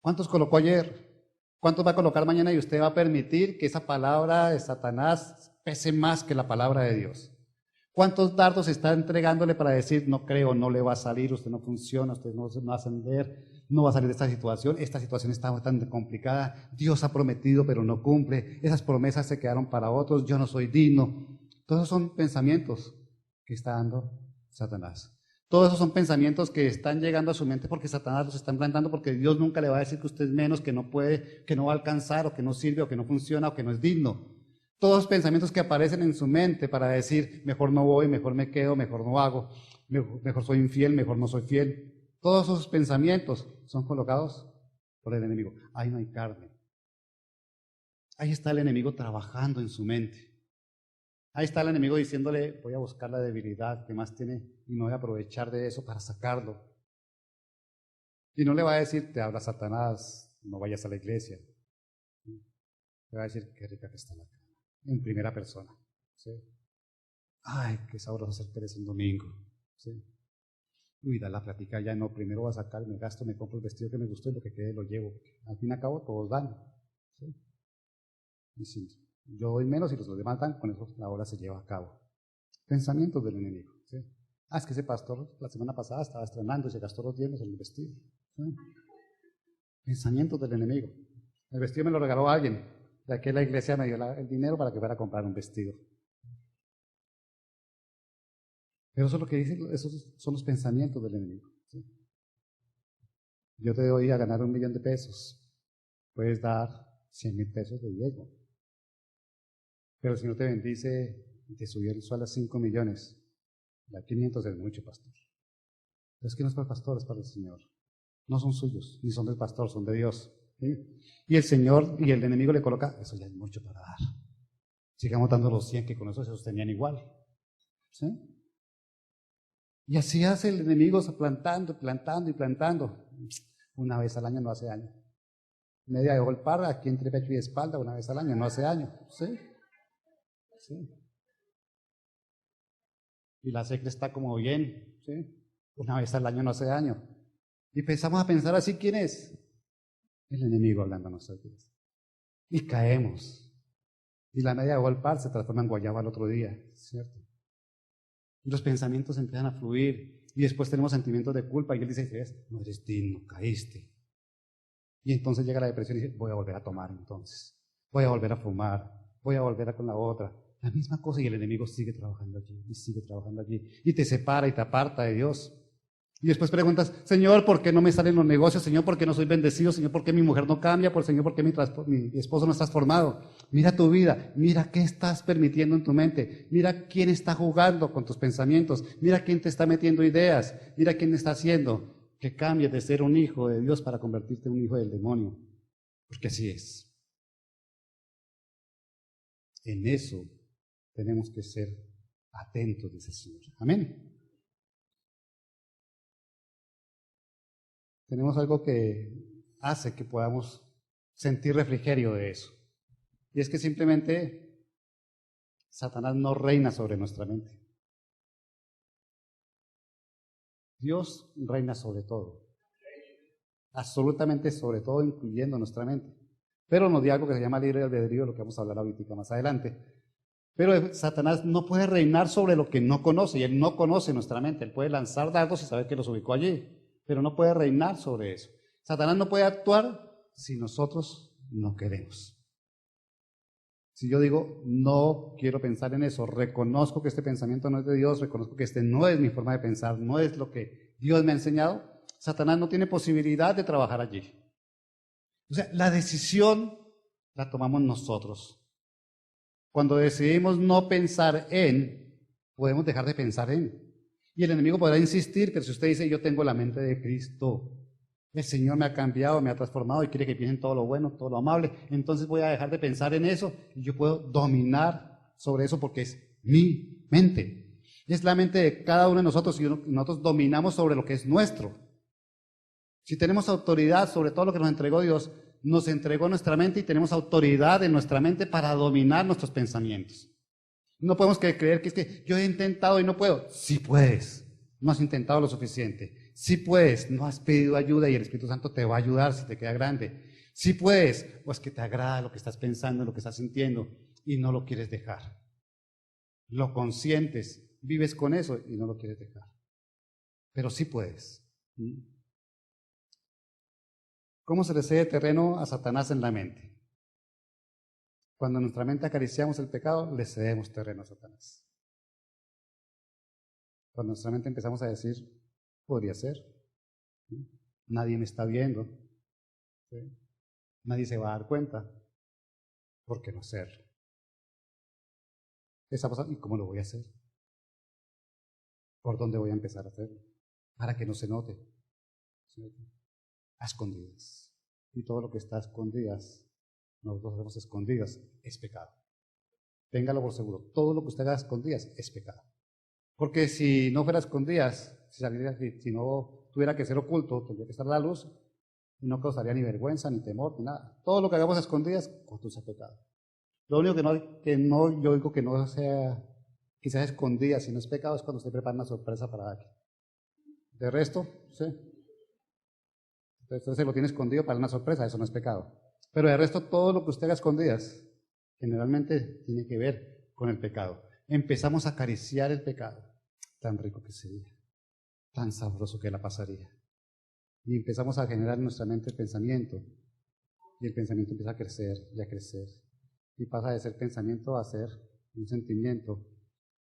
¿Cuántos colocó ayer? ¿Cuántos va a colocar mañana y usted va a permitir que esa palabra de Satanás pese más que la palabra de Dios? ¿Cuántos dardos está entregándole para decir, no creo, no le va a salir, usted no funciona, usted no va a ascender, no va a salir de esta situación está tan complicada, Dios ha prometido pero no cumple, esas promesas se quedaron para otros, yo no soy digno? Todos esos son pensamientos que está dando Satanás. Todos esos son pensamientos que están llegando a su mente porque Satanás los está implantando, porque Dios nunca le va a decir que usted es menos, que no puede, que no va a alcanzar, o que no sirve, o que no funciona, o que no es digno. Todos los pensamientos que aparecen en su mente para decir, mejor no voy, mejor me quedo, mejor no hago, mejor soy infiel, mejor no soy fiel. Todos esos pensamientos son colocados por el enemigo. Ahí no hay carne. Ahí está el enemigo trabajando en su mente. Ahí está el enemigo diciéndole, voy a buscar la debilidad que más tiene y me voy a aprovechar de eso para sacarlo. Y no le va a decir, te habla Satanás, no vayas a la iglesia. Le va a decir, qué rica que está la cama, en primera persona. ¿Sí? Ay, qué sabroso hacer pereza un domingo. ¿Sí? Uy, da la plática ya, no, primero voy a sacar, me gasto, me compro el vestido que me gustó y lo que quede lo llevo. Al fin y al cabo, todos dan. ¿Sí? Y sí, yo doy menos y los demás dan, con eso la obra se lleva a cabo. Pensamientos del enemigo. ¿Sí? Es que ese pastor la semana pasada estaba estrenando y se gastó los dientes en el vestido. ¿Sí? Pensamientos del enemigo. El vestido me lo regaló alguien, de que la iglesia me dio el dinero para que fuera a comprar un vestido. Pero eso es lo que dicen, esos son los pensamientos del enemigo. ¿Sí? Yo te doy a ganar 1.000.000 de pesos, puedes dar 100.000 pesos de diezmo. Pero si no te bendice y te subió el sueldo a 5 millones, ya 500 es mucho, pastor. Pero es que no es para el pastor, es para el Señor. No son suyos, ni son del pastor, son de Dios. ¿Sí? Y el Señor y el enemigo le coloca, eso ya es mucho para dar. Sigamos dando los 100 que con eso se sostenían igual. ¿Sí? Y así hace el enemigo, plantando, plantando y plantando. Una vez al año no hace año. Media de golpar aquí entre pecho y espalda, una vez al año, no hace año. ¿Sí? ¿Sí? Y la secre está como bien, ¿sí? Una vez al año no hace año. Y empezamos a pensar así, ¿quién es? El enemigo hablando a nosotros. Y caemos. Y la media de golpar se transforma en guayaba al otro día, ¿cierto? Y los pensamientos empiezan a fluir. Y después tenemos sentimientos de culpa. Y él dice, no eres digno, caíste. Y entonces llega la depresión y dice, voy a volver a tomar entonces. Voy a volver a fumar. Voy a volver a con la otra. La misma cosa, y el enemigo sigue trabajando allí, y sigue trabajando allí, y te separa y te aparta de Dios. Y después preguntas, Señor, ¿por qué no me salen los negocios? Señor, ¿por qué no soy bendecido? Señor, ¿por qué mi mujer no cambia? Señor, ¿por qué mi esposo no está transformado? Mira tu vida, mira qué estás permitiendo en tu mente, mira quién está jugando con tus pensamientos, mira quién te está metiendo ideas, mira quién está haciendo que cambies de ser un hijo de Dios para convertirte en un hijo del demonio. Porque así es. En eso tenemos que ser atentos, dice el Señor. Amén. Tenemos algo que hace que podamos sentir refrigerio de eso. Y es que simplemente Satanás no reina sobre nuestra mente. Dios reina sobre todo. Absolutamente sobre todo, incluyendo nuestra mente. Pero nos dio algo que se llama libre albedrío, lo que vamos a hablar ahorita más adelante. Pero Satanás no puede reinar sobre lo que no conoce, y él no conoce nuestra mente. Él puede lanzar dardos y saber que los ubicó allí, pero no puede reinar sobre eso. Satanás no puede actuar si nosotros no queremos. Si yo digo, no quiero pensar en eso, reconozco que este pensamiento no es de Dios, reconozco que este no es mi forma de pensar, no es lo que Dios me ha enseñado, Satanás no tiene posibilidad de trabajar allí. O sea, la decisión la tomamos nosotros. Cuando decidimos no pensar en, podemos dejar de pensar en. Y el enemigo podrá insistir, pero si usted dice, yo tengo la mente de Cristo, el Señor me ha cambiado, me ha transformado y quiere que piense en todo lo bueno, todo lo amable, entonces voy a dejar de pensar en eso y yo puedo dominar sobre eso porque es mi mente. Es la mente de cada uno de nosotros y nosotros dominamos sobre lo que es nuestro. Si tenemos autoridad sobre todo lo que nos entregó Dios, nos entregó nuestra mente y tenemos autoridad en nuestra mente para dominar nuestros pensamientos. No podemos creer que es que yo he intentado y no puedo. Sí puedes, no has intentado lo suficiente. Sí puedes, no has pedido ayuda y el Espíritu Santo te va a ayudar si te queda grande. Sí puedes, o es que te agrada lo que estás pensando, lo que estás sintiendo y no lo quieres dejar. Lo consientes, vives con eso y no lo quieres dejar. Pero sí puedes. ¿Cómo se le cede terreno a Satanás en la mente? Cuando en nuestra mente acariciamos el pecado, le cedemos terreno a Satanás. Cuando en nuestra mente empezamos a decir, podría ser, ¿sí? Nadie me está viendo, ¿sí? Nadie se va a dar cuenta, ¿por qué no hacerlo? ¿Y cómo lo voy a hacer? ¿Por dónde voy a empezar a hacerlo? Para que no se note, ¿sí? A escondidas. Y todo lo que está a escondidas, nosotros hacemos escondidas, es pecado. Téngalo por seguro, todo lo que usted haga a escondidas es pecado. Porque si no fuera a escondidas, si no tuviera que ser oculto, tendría que estar a la luz, y no causaría ni vergüenza, ni temor, ni nada. Todo lo que hagamos a escondidas, conduce a pecado. Lo único yo digo que no sea, que sea escondida, si no es pecado, es cuando usted prepara una sorpresa para alguien. De resto, sí. Entonces se lo tiene escondido para una sorpresa, eso no es pecado. Pero de resto, todo lo que usted haga a escondidas, generalmente tiene que ver con el pecado. Empezamos a acariciar el pecado. Tan rico que sería, tan sabroso que la pasaría. Y empezamos a generar en nuestra mente el pensamiento. Y el pensamiento empieza a crecer y a crecer. Y pasa de ser pensamiento a ser un sentimiento.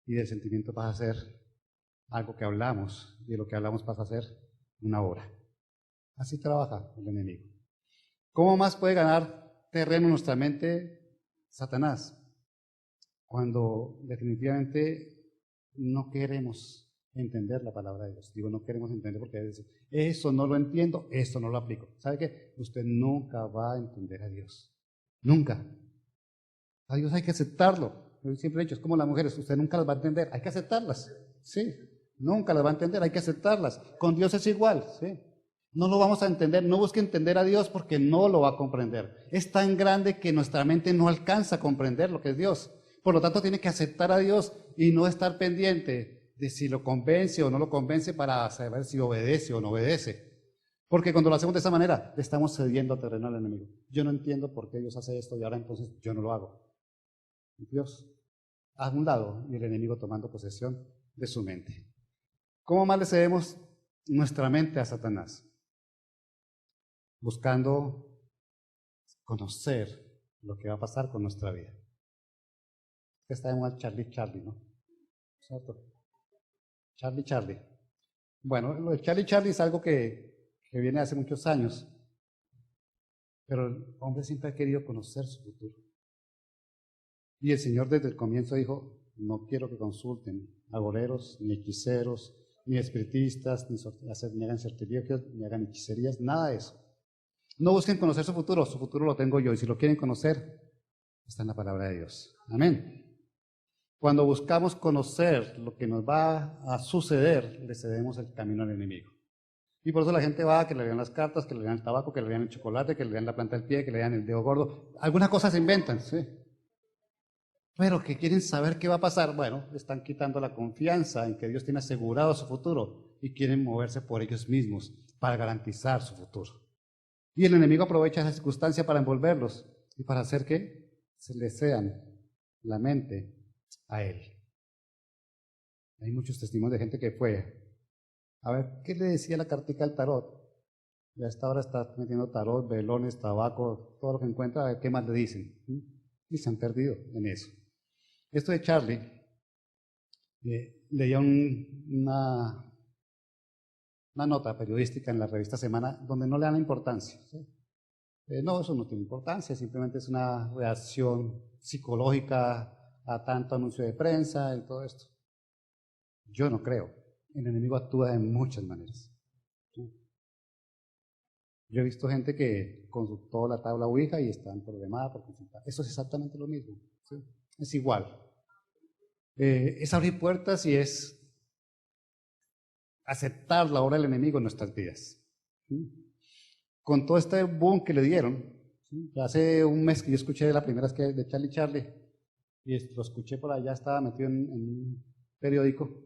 Y del sentimiento pasa a ser algo que hablamos. Y de lo que hablamos pasa a ser una obra. Así trabaja el enemigo. ¿Cómo más puede ganar terreno en nuestra mente Satanás? Cuando definitivamente no queremos entender la palabra de Dios. Digo, no queremos entender porque a veces, eso no lo entiendo, esto no lo aplico. ¿Sabe qué? Usted nunca va a entender a Dios. Nunca. A Dios hay que aceptarlo. Yo siempre he dicho, es como las mujeres, usted nunca las va a entender, hay que aceptarlas. Sí, nunca las va a entender, hay que aceptarlas. Con Dios es igual, sí. No lo vamos a entender, no busque entender a Dios porque no lo va a comprender. Es tan grande que nuestra mente no alcanza a comprender lo que es Dios. Por lo tanto, tiene que aceptar a Dios y no estar pendiente de si lo convence o no lo convence para saber si obedece o no obedece. Porque cuando lo hacemos de esa manera, le estamos cediendo terreno al enemigo. Yo no entiendo por qué Dios hace esto y ahora entonces yo no lo hago. Dios a un lado y el enemigo tomando posesión de su mente. ¿Cómo más le cedemos nuestra mente a Satanás? Buscando conocer lo que va a pasar con nuestra vida. Está de moda Charlie, ¿no? ¿Cierto? Charlie. Bueno, lo de Charlie es algo que viene hace muchos años, pero el hombre siempre ha querido conocer su futuro. Y el Señor desde el comienzo dijo, no quiero que consulten agoreros, ni hechiceros, ni espiritistas, ni hagan sortilegios, ni hagan hechicerías, nada de eso. No busquen conocer su futuro lo tengo yo, y si lo quieren conocer, está en la palabra de Dios. Amén. Cuando buscamos conocer lo que nos va a suceder, le cedemos el camino al enemigo. Y por eso la gente va a que le lean las cartas, que le lean el tabaco, que le lean el chocolate, que le lean la planta del pie, que le lean el dedo gordo. Algunas cosas se inventan, sí. Pero que quieren saber qué va a pasar, bueno, están quitando la confianza en que Dios tiene asegurado su futuro y quieren moverse por ellos mismos para garantizar su futuro. Y el enemigo aprovecha esa circunstancia para envolverlos y para hacer que se les sean la mente a él. Hay muchos testimonios de gente que fue a ver qué le decía la cartica al tarot. Y hasta ahora está metiendo tarot, velones, tabaco, todo lo que encuentra, a ver qué más le dicen. Y se han perdido en eso. Esto de Charlie, leía una nota periodística en la revista Semana donde no le dan importancia. ¿Sí? No, eso no tiene importancia, simplemente es una reacción psicológica a tanto anuncio de prensa y todo esto. Yo no creo. El enemigo actúa de muchas maneras. ¿Sí? Yo he visto gente que consultó la tabla Ouija y están programadas por consultar. Eso es exactamente lo mismo. ¿Sí? Es igual. Es abrir puertas y es aceptar la obra del enemigo en nuestras vidas. ¿Sí? Con todo este boom que le dieron, ¿sí? Hace un mes que yo escuché la primera vez de Charlie, y lo escuché por allá, estaba metido en un periódico,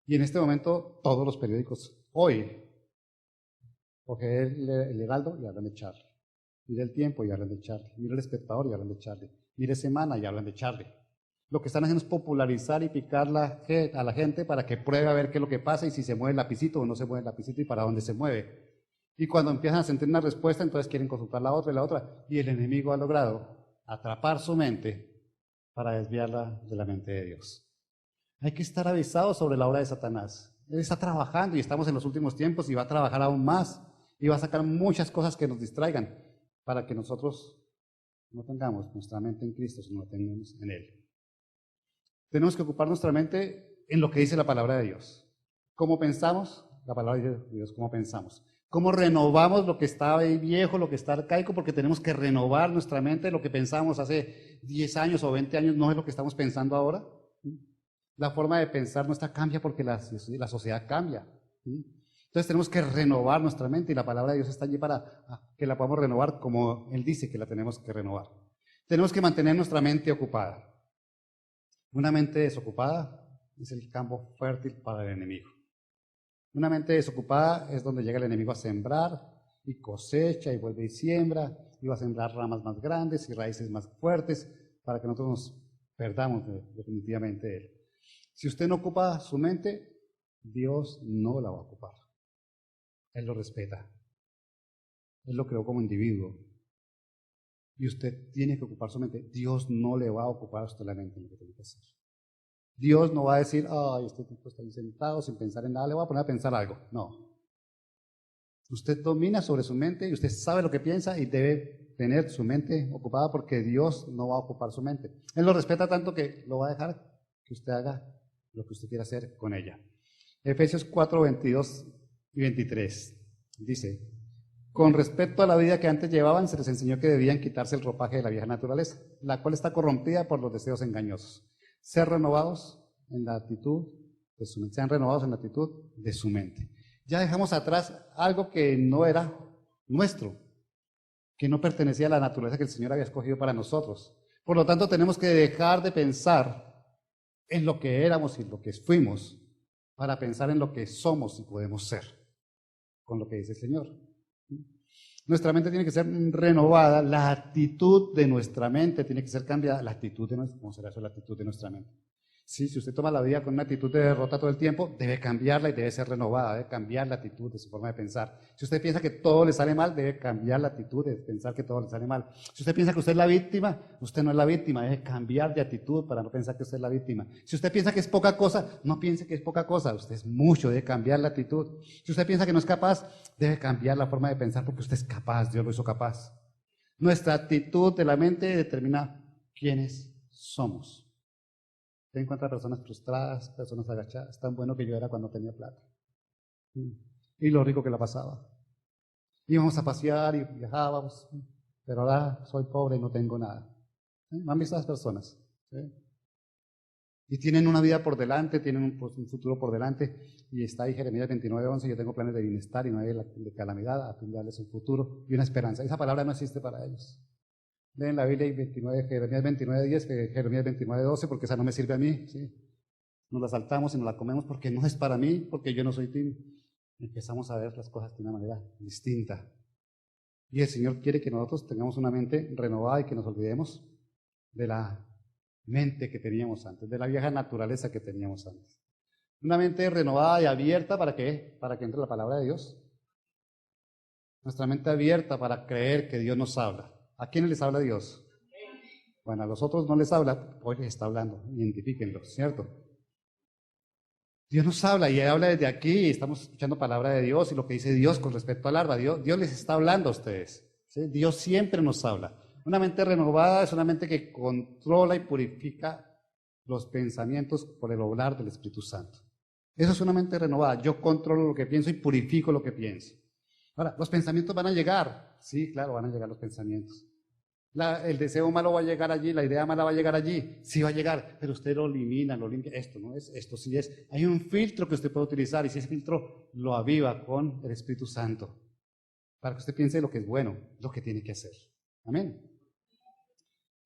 y en este momento todos los periódicos, hoy, porque el Heraldo y hablan de Charlie, mire El Tiempo y hablan de Charlie, mire El Espectador y hablan de Charlie, mire Semana y hablan de Charlie. Lo que están haciendo es popularizar y picar a la gente para que pruebe a ver qué es lo que pasa y si se mueve el lapicito o no se mueve el lapicito y para dónde se mueve. Y cuando empiezan a sentir una respuesta, entonces quieren consultar la otra y la otra. Y el enemigo ha logrado atrapar su mente para desviarla de la mente de Dios. Hay que estar avisados sobre la obra de Satanás. Él está trabajando y estamos en los últimos tiempos y va a trabajar aún más y va a sacar muchas cosas que nos distraigan para que nosotros no tengamos nuestra mente en Cristo, sino la tengamos en Él. Tenemos que ocupar nuestra mente en lo que dice la palabra de Dios. ¿Cómo pensamos? La palabra de Dios, ¿cómo pensamos? ¿Cómo renovamos lo que está viejo, lo que está arcaico? Porque tenemos que renovar nuestra mente. Lo que pensamos hace 10 años o 20 años no es lo que estamos pensando ahora. La forma de pensar nuestra cambia porque la sociedad cambia. Entonces tenemos que renovar nuestra mente y la palabra de Dios está allí para que la podamos renovar como Él dice que la tenemos que renovar. Tenemos que mantener nuestra mente ocupada. Una mente desocupada es el campo fértil para el enemigo. Una mente desocupada es donde llega el enemigo a sembrar y cosecha y vuelve y siembra y va a sembrar ramas más grandes y raíces más fuertes para que nosotros nos perdamos definitivamente de él. Si usted no ocupa su mente, Dios no la va a ocupar. Él lo respeta. Él lo creó como individuo. Y usted tiene que ocupar su mente. Dios no le va a ocupar a usted la mente en lo que tiene que hacer. Dios no va a decir, ay, este tipo está ahí sentado sin pensar en nada, le voy a poner a pensar algo. No. Usted domina sobre su mente y usted sabe lo que piensa y debe tener su mente ocupada porque Dios no va a ocupar su mente. Él lo respeta tanto que lo va a dejar que usted haga lo que usted quiera hacer con ella. Efesios 4, 22 y 23 dice, con respecto a la vida que antes llevaban, se les enseñó que debían quitarse el ropaje de la vieja naturaleza, la cual está corrompida por los deseos engañosos. Sean renovados en la actitud de su mente. Sean renovados en la actitud de su mente. Ya dejamos atrás algo que no era nuestro, que no pertenecía a la naturaleza que el Señor había escogido para nosotros. Por lo tanto, tenemos que dejar de pensar en lo que éramos y lo que fuimos para pensar en lo que somos y podemos ser, con lo que dice el Señor. Nuestra mente tiene que ser renovada, la actitud de nuestra mente tiene que ser cambiada, la actitud de nuestra, ¿cómo será eso? La actitud de nuestra mente. Sí, si usted toma la vida con una actitud de derrota todo el tiempo, debe cambiarla y debe ser renovada, debe cambiar la actitud de su forma de pensar. Si usted piensa que todo le sale mal, debe cambiar la actitud de pensar que todo le sale mal. Si usted piensa que usted es la víctima, usted no es la víctima, debe cambiar de actitud para no pensar que usted es la víctima. Si usted piensa que es poca cosa, no piense que es poca cosa, usted es mucho, debe cambiar la actitud. Si usted piensa que no es capaz, debe cambiar la forma de pensar porque usted es capaz, Dios lo hizo capaz. Nuestra actitud de la mente determina quiénes somos. Usted encuentra personas frustradas, personas agachadas, tan bueno que yo era cuando tenía plata. Y lo rico que la pasaba. Íbamos a pasear y viajábamos, pero ahora soy pobre y no tengo nada. ¿Han visto a las personas? ¿Sí? Y tienen una vida por delante, tienen un futuro por delante, y está ahí Jeremías 29:11, yo tengo planes de bienestar y no hay de calamidad, a fin de darles un futuro y una esperanza. Esa palabra no existe para ellos. Leen la Biblia Jeremías 29:10, Jeremías 29:12, porque esa no me sirve a mí. ¿Sí? Nos la saltamos y nos la comemos porque no es para mí, porque yo no soy Tim. Empezamos a ver las cosas de una manera distinta. Y el Señor quiere que nosotros tengamos una mente renovada y que nos olvidemos de la mente que teníamos antes, de la vieja naturaleza que teníamos antes. Una mente renovada y abierta, ¿para qué? Para que entre la palabra de Dios. Nuestra mente abierta para creer que Dios nos habla. ¿A quiénes les habla Dios? Bueno, a los otros no les habla, hoy les está hablando, identifíquenlo, ¿cierto? Dios nos habla y habla desde aquí, estamos escuchando palabra de Dios y lo que dice Dios con respecto al alma. Dios les está hablando a ustedes. ¿Sí? Dios siempre nos habla. Una mente renovada es una mente que controla y purifica los pensamientos por el obrar del Espíritu Santo. Eso es una mente renovada. Yo controlo lo que pienso y purifico lo que pienso. Ahora, los pensamientos van a llegar. Sí, claro, van a llegar los pensamientos. El deseo malo va a llegar allí, la idea mala va a llegar allí, sí va a llegar, pero usted lo elimina, lo limpia, esto no es, esto sí es. Hay un filtro que usted puede utilizar y si ese filtro lo aviva con el Espíritu Santo, para que usted piense lo que es bueno, lo que tiene que hacer. Amén.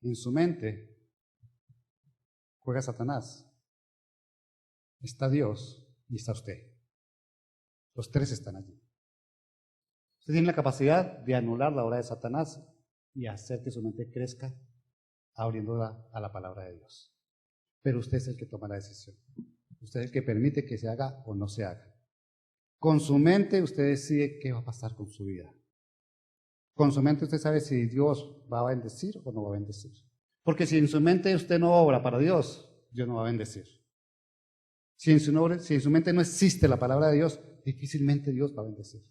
En su mente juega Satanás, está Dios y está usted. Los tres están allí. Usted tiene la capacidad de anular la obra de Satanás y hacer que su mente crezca abriéndola a la palabra de Dios. Pero usted es el que toma la decisión. Usted es el que permite que se haga o no se haga. Con su mente usted decide qué va a pasar con su vida. Con su mente usted sabe si Dios va a bendecir o no va a bendecir. Porque si en su mente usted no obra para Dios, Dios no va a bendecir. Si en su mente no existe la palabra de Dios, difícilmente Dios va a bendecir.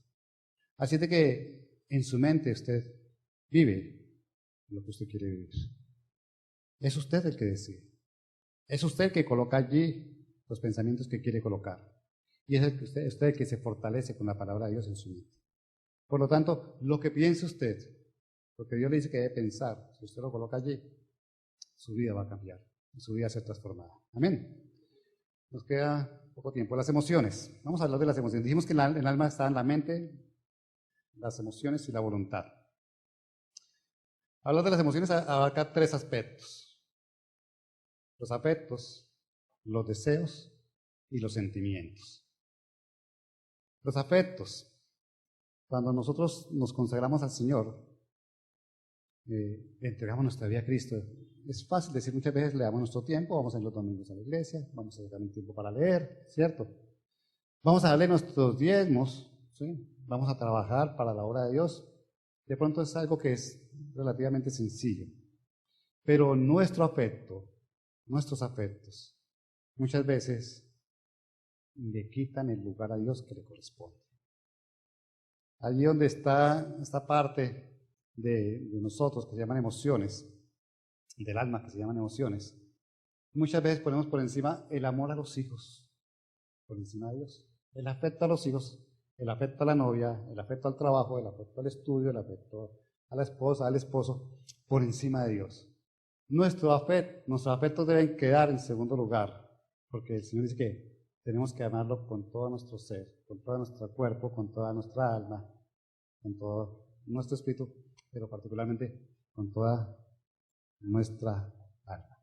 Así de que en su mente usted vive lo que usted quiere vivir. Es usted el que decide. Es usted el que coloca allí los pensamientos que quiere colocar. Y es usted el que se fortalece con la palabra de Dios en su mente. Por lo tanto, lo que piense usted, lo que Dios le dice que debe pensar, si usted lo coloca allí, su vida va a cambiar. Su vida va a ser transformada. Amén. Nos queda poco tiempo. Las emociones. Vamos a hablar de las emociones. Dijimos que el alma está en la mente, las emociones y la voluntad. Hablar de las emociones abarca tres aspectos. Los afectos, los deseos y los sentimientos. Los afectos. Cuando nosotros nos consagramos al Señor, entregamos nuestra vida a Cristo. Es fácil decir, muchas veces le damos nuestro tiempo, vamos a ir los domingos a la iglesia, vamos a dedicar un tiempo para leer, ¿cierto? Vamos a darle nuestros diezmos, ¿sí? Vamos a trabajar para la obra de Dios. De pronto es algo que es relativamente sencillo. Pero nuestros afectos, muchas veces le quitan el lugar a Dios que le corresponde. Allí donde está esta parte de nosotros que se llaman emociones, del alma que se llaman emociones, muchas veces ponemos por encima el amor a los hijos, por encima de Dios. El afecto a los hijos, el afecto a la novia, el afecto al trabajo, el afecto al estudio, el afecto a la esposa, al esposo, por encima de Dios. Nuestros afectos deben quedar en segundo lugar, porque el Señor dice que tenemos que amarlo con todo nuestro ser, con todo nuestro cuerpo, con toda nuestra alma, con todo nuestro espíritu, pero particularmente con toda nuestra alma.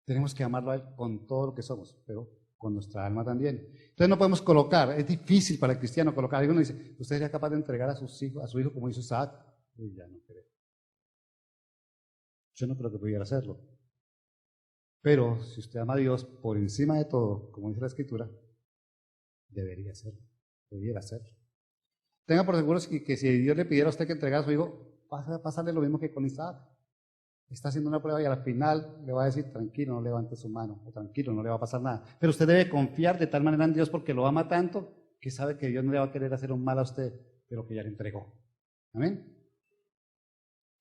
Tenemos que amarlo a Él con todo lo que somos, pero con nuestra alma también. Entonces no podemos colocar, es difícil para el cristiano colocar. Alguno dice, ¿usted sería capaz de entregar a su hijo como hizo Isaac? Y ya no creo. Yo no creo que pudiera hacerlo. Pero si usted ama a Dios por encima de todo, como dice la Escritura, debería hacerlo, debiera hacerlo. Tenga por seguro que si Dios le pidiera a usted que entregara a su hijo, va a pasarle lo mismo que con Isaac. Está haciendo una prueba y al final le va a decir, tranquilo, no levante su mano, o tranquilo, no le va a pasar nada. Pero usted debe confiar de tal manera en Dios porque lo ama tanto que sabe que Dios no le va a querer hacer un mal a usted, pero que ya le entregó. Amén.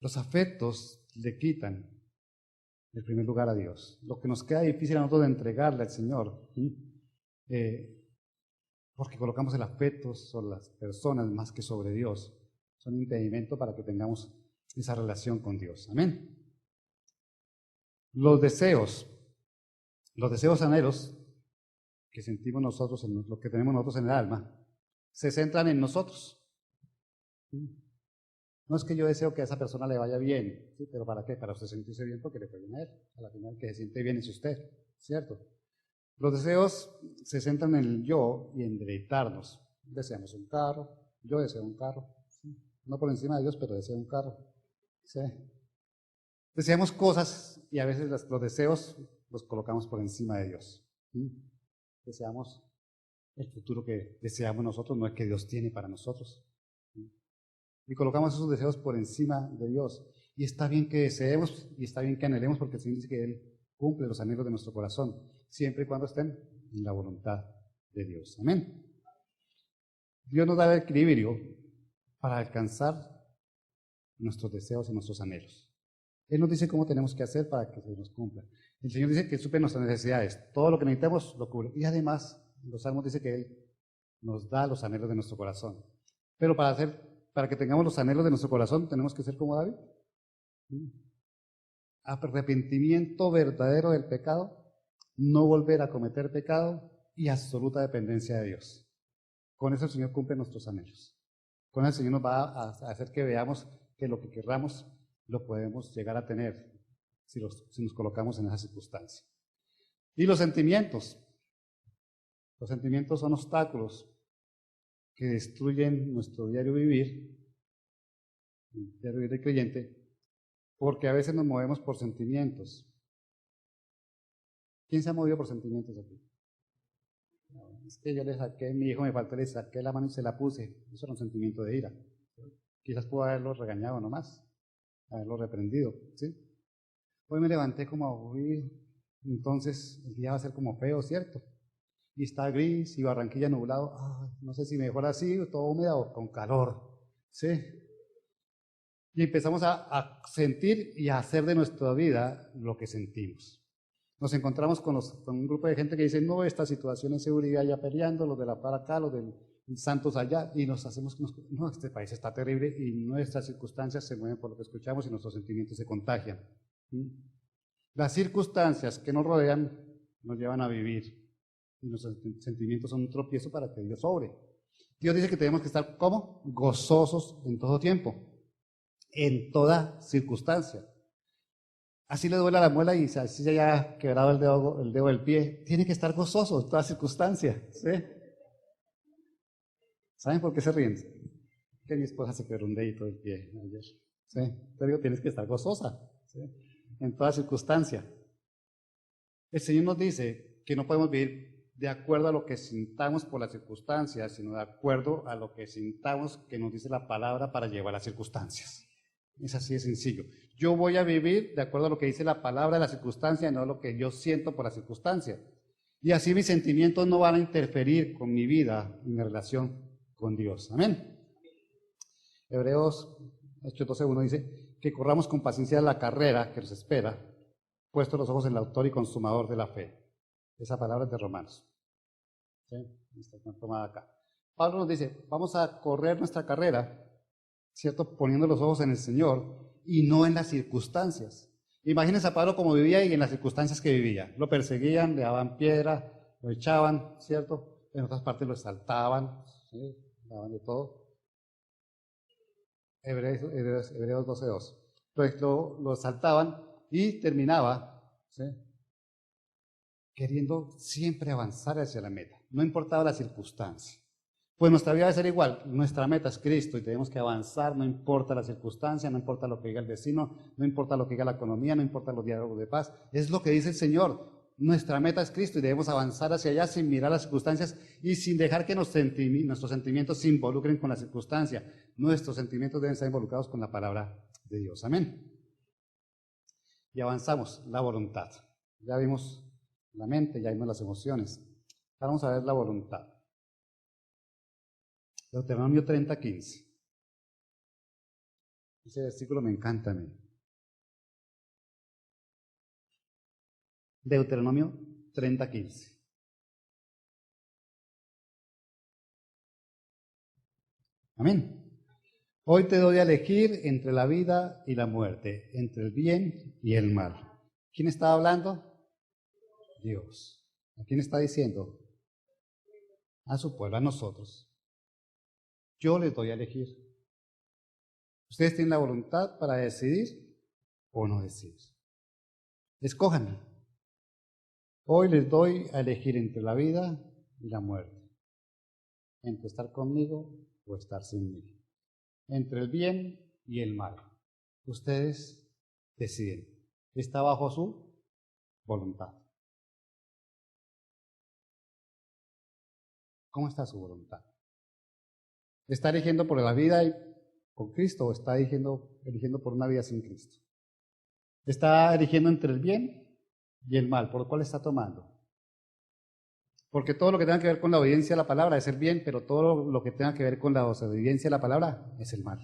Los afectos le quitan el primer lugar a Dios. Lo que nos queda difícil a nosotros de entregarle al Señor, porque colocamos el afecto sobre las personas más que sobre Dios, son un impedimento para que tengamos esa relación con Dios. Amén. Los deseos anhelos que sentimos nosotros, en lo que tenemos nosotros en el alma, se centran en nosotros. No es que yo deseo que a esa persona le vaya bien, ¿sí? ¿Pero para qué? Para usted sentirse bien porque le fue bien a él. A la final que se siente bien es usted, ¿cierto? Los deseos se centran en el yo y en deleitarnos. Deseamos un carro, yo deseo un carro, ¿sí? No por encima de Dios, pero deseo un carro. ¿Sí? Deseamos cosas y a veces los deseos los colocamos por encima de Dios. ¿Sí? Deseamos el futuro que deseamos nosotros, no el que Dios tiene para nosotros. ¿Sí? Y colocamos esos deseos por encima de Dios. Y está bien que deseemos y está bien que anhelemos porque el Señor dice que Él cumple los anhelos de nuestro corazón, siempre y cuando estén en la voluntad de Dios. Amén. Dios nos da el equilibrio para alcanzar nuestros deseos y nuestros anhelos. Él nos dice cómo tenemos que hacer para que se nos cumpla. El Señor dice que suple nuestras necesidades. Todo lo que necesitamos lo cubre. Y además, en los Salmos dice que Él nos da los anhelos de nuestro corazón. Pero para que tengamos los anhelos de nuestro corazón, tenemos que ser como David. Arrepentimiento verdadero del pecado, no volver a cometer pecado y absoluta dependencia de Dios. Con eso el Señor cumple nuestros anhelos. Con eso el Señor nos va a hacer que veamos que lo que querramos lo podemos llegar a tener si nos colocamos en esa circunstancia. Y los sentimientos. Los sentimientos son obstáculos que destruyen nuestro diario vivir, el diario vivir del creyente, porque a veces nos movemos por sentimientos. ¿Quién se ha movido por sentimientos aquí? Es que yo le saqué, mi hijo me faltó, le saqué la mano y se la puse. Eso era un sentimiento de ira. Quizás puedo haberlo regañado nomás, haberlo reprendido, ¿sí? Hoy me levanté como, uy, entonces el día va a ser como feo, ¿cierto? Y está gris y Barranquilla nublado. No sé si mejor así, todo húmedo o con calor, ¿sí? Y empezamos a sentir y a hacer de nuestra vida lo que sentimos. Nos encontramos con un grupo de gente que dice, no, esta situación en seguridad ya peleando, los de la par acá, los del Santos allá, y nos hacemos, no, este país está terrible y nuestras circunstancias se mueven por lo que escuchamos y nuestros sentimientos se contagian. Las circunstancias que nos rodean nos llevan a vivir y nuestros sentimientos son un tropiezo para que Dios obre. Dios dice que tenemos que estar, ¿cómo? Gozosos en todo tiempo, en toda circunstancia. Así le duele la muela y así se haya quebrado el dedo del pie, tiene que estar gozoso en toda circunstancia, ¿sí? ¿Saben por qué se ríen? Que mi esposa se quebró un dedito del pie ayer, ¿sí? Te digo, tienes que estar gozosa, ¿sí? En toda circunstancia. El Señor nos dice que no podemos vivir de acuerdo a lo que sintamos por las circunstancias, sino de acuerdo a lo que sintamos que nos dice la palabra para llevar las circunstancias. Es así de sencillo. Yo voy a vivir de acuerdo a lo que dice la palabra de la circunstancia, no lo que yo siento por la circunstancia. Y así mis sentimientos no van a interferir con mi vida y mi relación con Dios. Amén. Hebreos 8:12:1 dice que corramos con paciencia la carrera que nos espera, puesto los ojos en el autor y consumador de la fe. Esa palabra es de Romanos. ¿Sí? Está tomada acá. Pablo nos dice, vamos a correr nuestra carrera, ¿cierto? Poniendo los ojos en el Señor y no en las circunstancias. Imagínense a Pablo como vivía y en las circunstancias que vivía. Lo perseguían, le daban piedra, lo echaban, ¿cierto? En otras partes lo exaltaban, ¿sí? Le daban de todo. Hebreos 12:2. Entonces lo exaltaban y terminaba, ¿sí? Queriendo siempre avanzar hacia la meta. No importaba la circunstancia. Pues nuestra vida debe ser igual. Nuestra meta es Cristo y tenemos que avanzar, no importa la circunstancia, no importa lo que diga el vecino, no importa lo que diga la economía, no importa los diálogos de paz. Es lo que dice el Señor. Nuestra meta es Cristo y debemos avanzar hacia allá sin mirar las circunstancias y sin dejar que nuestros sentimientos se involucren con la circunstancia. Nuestros sentimientos deben estar involucrados con la palabra de Dios. Amén. Y avanzamos, la voluntad. Ya vimos la mente, ya vimos las emociones. Ahora vamos a ver la voluntad. Deuteronomio 30:15. Ese versículo me encanta a mí. Deuteronomio 30:15. Amén. Hoy te doy a elegir entre la vida y la muerte, entre el bien y el mal. ¿Quién está hablando? Dios. ¿A quién está diciendo? A su pueblo, a nosotros. Yo les doy a elegir. Ustedes tienen la voluntad para decidir o no decidir. Escojan. Hoy les doy a elegir entre la vida y la muerte, entre estar conmigo o estar sin mí, entre el bien y el mal. Ustedes deciden. Está bajo su voluntad. ¿Cómo está su voluntad? ¿Está eligiendo por la vida con Cristo o está eligiendo por una vida sin Cristo? ¿Está eligiendo entre el bien y el mal? ¿Por cuál está tomando? Porque todo lo que tenga que ver con la obediencia a la palabra es el bien, pero todo lo que tenga que ver con la desobediencia a la palabra es el mal.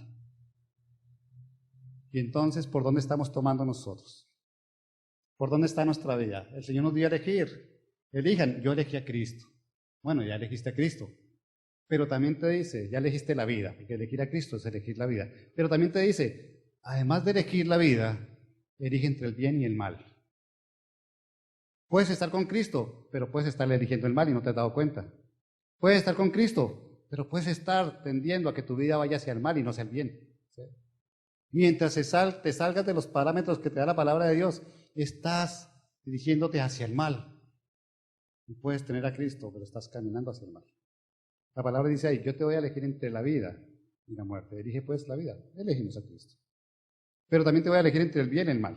Y entonces, ¿por dónde estamos tomando nosotros? ¿Por dónde está nuestra vida? El Señor nos dio a elegir. Elijan, yo elegí a Cristo. Bueno, ya elegiste a Cristo. Pero también te dice, ya elegiste la vida, porque elegir a Cristo es elegir la vida. Pero también te dice, además de elegir la vida, elige entre el bien y el mal. Puedes estar con Cristo, pero puedes estar eligiendo el mal y no te has dado cuenta. Puedes estar con Cristo, pero puedes estar tendiendo a que tu vida vaya hacia el mal y no hacia el bien. ¿Sí? Mientras te salgas de los parámetros que te da la palabra de Dios, estás dirigiéndote hacia el mal. Y puedes tener a Cristo, pero estás caminando hacia el mal. La palabra dice ahí, yo te voy a elegir entre la vida y la muerte. Elige pues la vida, elegimos a Cristo. Pero también te voy a elegir entre el bien y el mal.